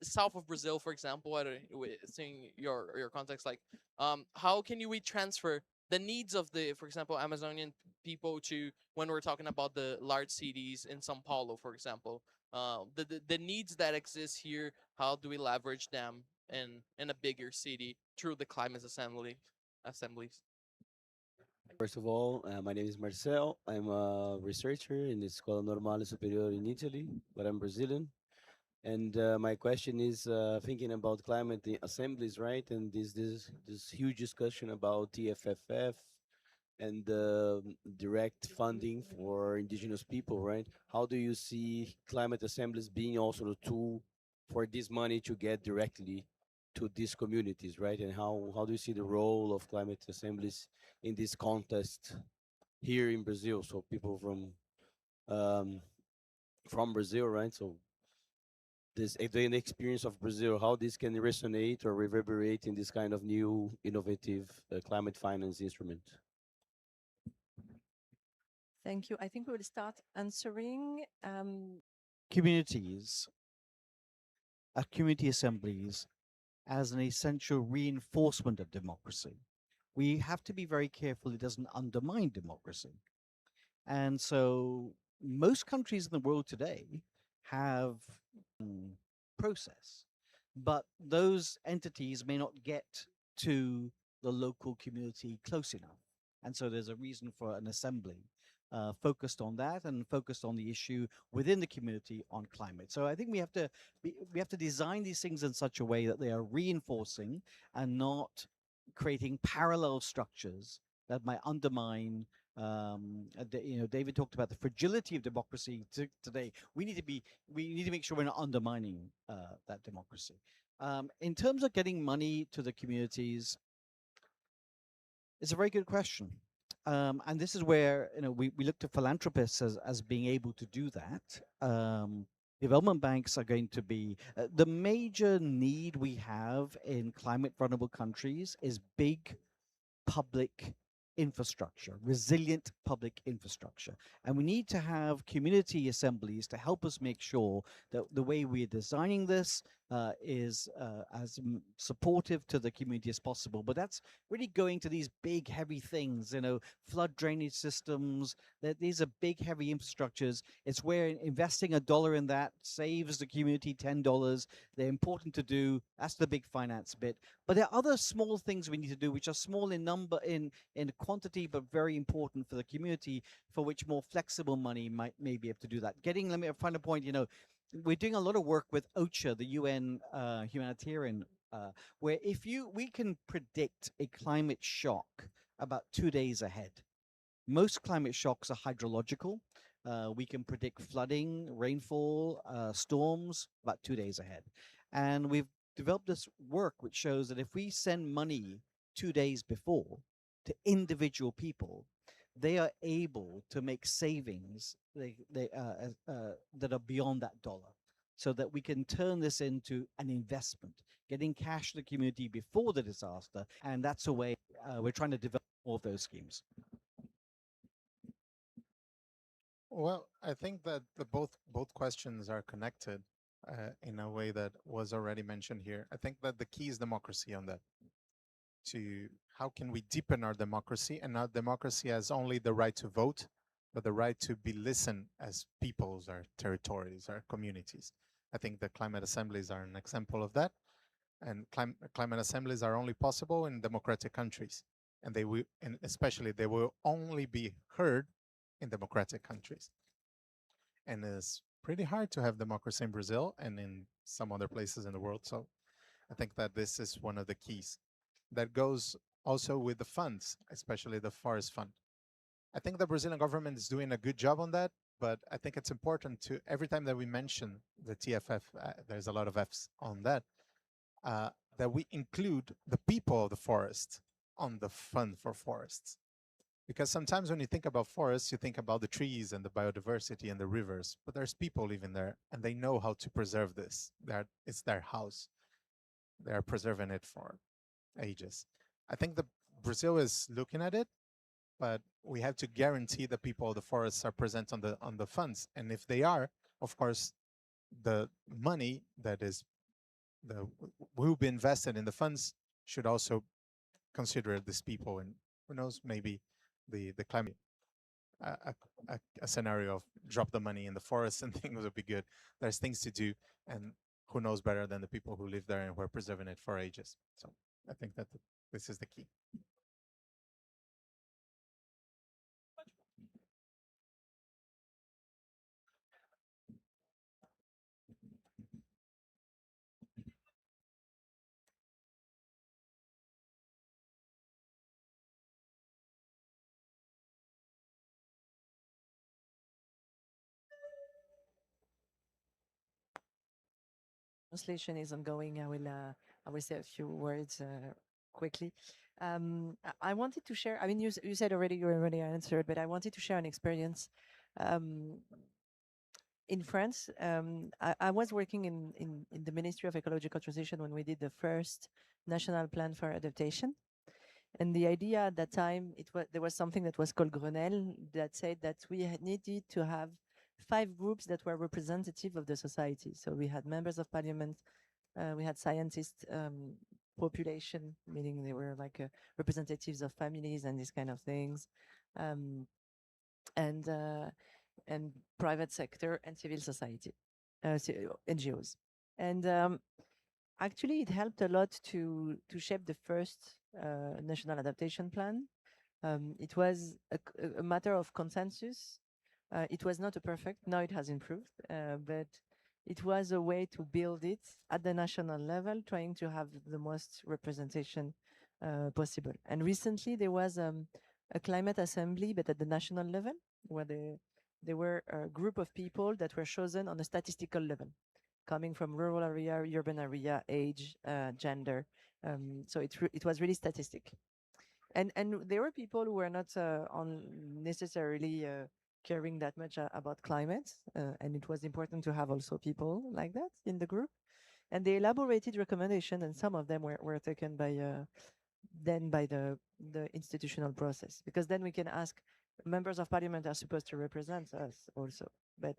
S7: south of Brazil, for example. I don't, seeing your context, like how can we transfer the needs of the, for example, Amazonian people to when we're talking about the large cities in São Paulo, for example, the needs that exist here, how do we leverage them in a bigger city through the climate assemblies?
S8: First of all, my name is Marcel. I'm a researcher in the Escola Normale Superior in Italy, but I'm Brazilian. And my question is thinking about climate assemblies, right? And this huge discussion about TFFF and direct funding for indigenous people, right? How do you see climate assemblies being also the tool for this money to get directly to these communities, right? And how do you see the role of climate assemblies in this contest here in Brazil? So people um, from Brazil, right? So this the experience of Brazil, how this can resonate or reverberate in this kind of new innovative climate finance instrument.
S1: Thank you. I think we will start answering.
S5: Communities, community assemblies, as an essential reinforcement of democracy. We have to be very careful it doesn't undermine democracy. And so most countries in the world today have process, but those entities may not get to the local community close enough. And so there's a reason for an assembly focused on that and focused on the issue within the community on climate. So I think we have to design these things in such a way that they are reinforcing and not creating parallel structures that might undermine. David talked about the fragility of democracy today. We need to make sure we're not undermining that democracy. In terms of getting money to the communities, it's a very good question. And this is where we look to philanthropists as being able to do that. Development banks are going to be the major need we have in climate vulnerable countries is big public infrastructure, resilient public infrastructure. And we need to have community assemblies to help us make sure that the way we're designing this is as supportive to the community as possible. But that's really going to these big, heavy things, flood drainage systems, that these are big, heavy infrastructures. It's where investing $1 in that saves the community $10. They're important to do. That's the big finance bit. But there are other small things we need to do, which are small in number, in quantity, but very important for the community, for which more flexible money may be able to do that. Let me find a point, we're doing a lot of work with OCHA, the UN humanitarian, where we can predict a climate shock about 2 days ahead. Most climate shocks are hydrological. We can predict flooding, rainfall, storms about 2 days ahead. And we've developed this work which shows that if we send money 2 days before to individual people, they are able to make savings that are beyond that dollar, so that we can turn this into an investment, getting cash to the community before the disaster. And that's a way we're trying to develop all of those schemes.
S6: Well, I think that both questions are connected in a way that was already mentioned here. I think that the key is democracy on that. To how can we deepen our democracy, and not democracy as only the right to vote, but the right to be listened as peoples, our territories, our communities. I think the climate assemblies are an example of that. And climate assemblies are only possible in democratic countries. And especially they will only be heard in democratic countries. And it's pretty hard to have democracy in Brazil and in some other places in the world. So I think that this is one of the keys. That goes also with the funds, especially the forest fund. I think the Brazilian government is doing a good job on that, but I think it's important to, every time that we mention the TFF, there's a lot of Fs on that, that we include the people of the forest on the fund for forests. Because sometimes when you think about forests, you think about the trees and the biodiversity and the rivers, but there's people living there and they know how to preserve this. It's their house. They are preserving it for ages. I think Brazil is looking at it, but we have to guarantee the people of the forests are present on the funds. And if they are, of course, the money that will be invested in the funds should also consider these people. And who knows, maybe the climate, a scenario of drop the money in the forest and things would be good. There's things to do, and who knows better than the people who live there and who are preserving it for ages. So I think that this is the key.
S1: Translation is ongoing. I will say a few words quickly. I wanted to share. I mean, you said already, you already answered, but I wanted to share an experience. In France, I was working in the Ministry of Ecological Transition when we did the first national plan for adaptation. And the idea at that time, there was something that was called Grenelle that said that we needed to have 5 groups that were representative of the society. So we had members of parliament, we had scientists, population, meaning they were like representatives of families and these kind of things, and private sector and civil society, NGOs. And actually, it helped a lot to shape the first national adaptation plan. It was a matter of consensus. It was not a perfect, now it has improved, but it was a way to build it at the national level, trying to have the most representation possible. And recently there was a climate assembly, but at the national level, where there were a group of people that were chosen on a statistical level, coming from rural area, urban area, age, gender. So it was really statistic. And there were people who were not on necessarily caring that much about climate, and it was important to have also people like that in the group. And they elaborated recommendations, and some of them were taken by then by the institutional process, because then we can ask, members of parliament are supposed to represent us also, but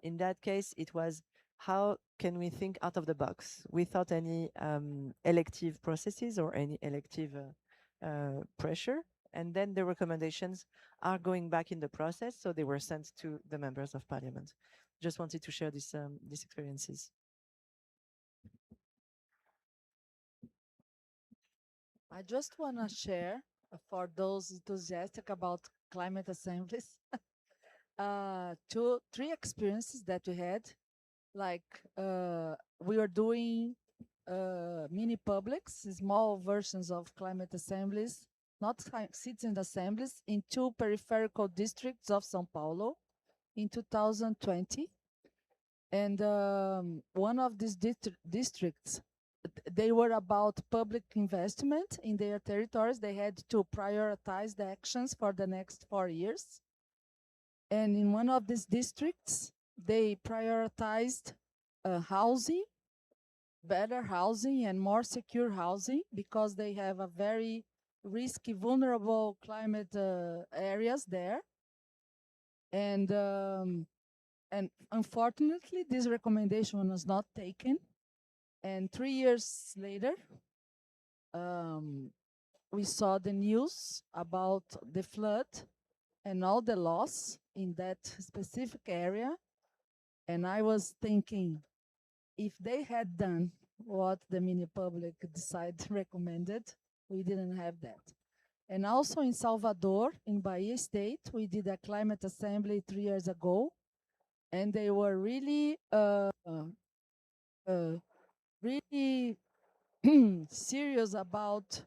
S1: in that case it was, how can we think out of the box without any elective processes or any elective pressure? And then the recommendations are going back in the process, so they were sent to the members of parliament. Just wanted to share these experiences.
S3: I just want to share for those enthusiastic about climate assemblies, three experiences that we had. Like we were doing mini publics, small versions of climate assemblies, not citizen assemblies, in two peripheral districts of São Paulo in 2020. And one of these districts, they were about public investment in their territories. They had to prioritize the actions for the next 4 years. And in one of these districts, they prioritized housing, better housing and more secure housing, because they have a very risky, vulnerable climate areas there. And unfortunately, this recommendation was not taken. And 3 years later, we saw the news about the flood and all the loss in that specific area. And I was thinking, if they had done what the mini public decided recommended, we didn't have that. And also in Salvador, in Bahia State, we did a climate assembly 3 years ago, and they were really, really serious about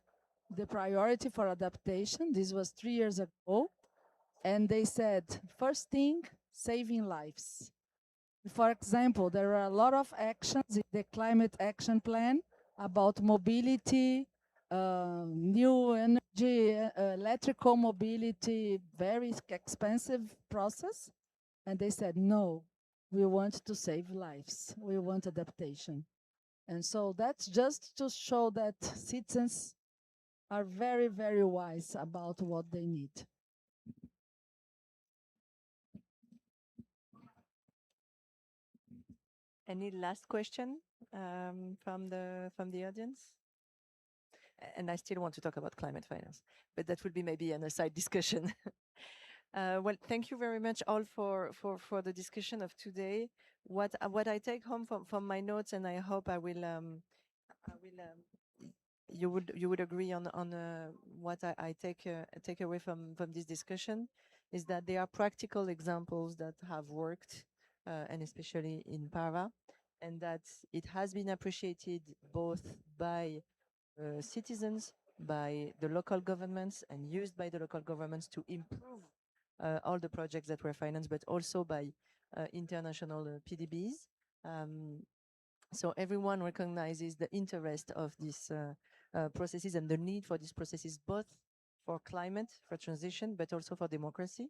S3: the priority for adaptation. This was 3 years ago. And they said, first thing, saving lives. For example, there are a lot of actions in the climate action plan about mobility, new energy, electrical mobility, very expensive process. And they said, no, we want to save lives. We want adaptation. And so that's just to show that citizens are very, very wise about what they need.
S1: Any last question from the audience? And I still want to talk about climate finance, but that will be maybe an aside discussion. Well, thank you very much all for the discussion of today. What I take home from my notes, and I hope you would agree on what I take away from this discussion, is that there are practical examples that have worked, and especially in Para, and that it has been appreciated both by citizens, by the local governments, and used by the local governments to improve all the projects that were financed, but also by international PDBs. So everyone recognizes the interest of these processes and the need for these processes, both for climate, for transition, but also for democracy.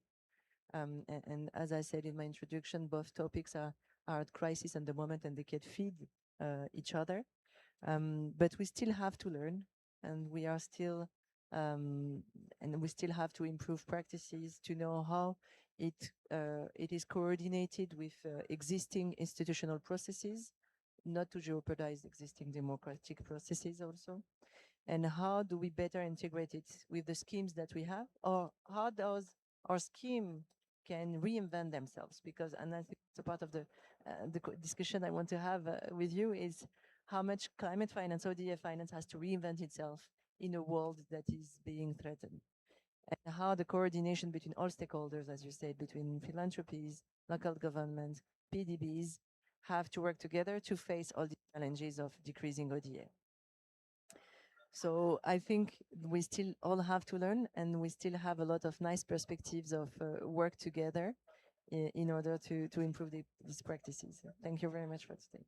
S1: And as I said in my introduction, both topics are at crisis at the moment, and they can feed each other. But we still have to learn, and we are still, and we still have to improve practices to know how it is coordinated with existing institutional processes, not to jeopardize existing democratic processes also. And how do we better integrate it with the schemes that we have, or how does our scheme can reinvent themselves? Because, and I think it's a part of the discussion I want to have with you, is how much climate finance, ODF finance, has to reinvent itself in a world that is being threatened. And how the coordination between all stakeholders, as you said, between philanthropies, local governments, PDBs, have to work together to face all the challenges of decreasing ODA. So I think we still all have to learn, and we still have a lot of nice perspectives of work together in order to improve these practices. Thank you very much for today.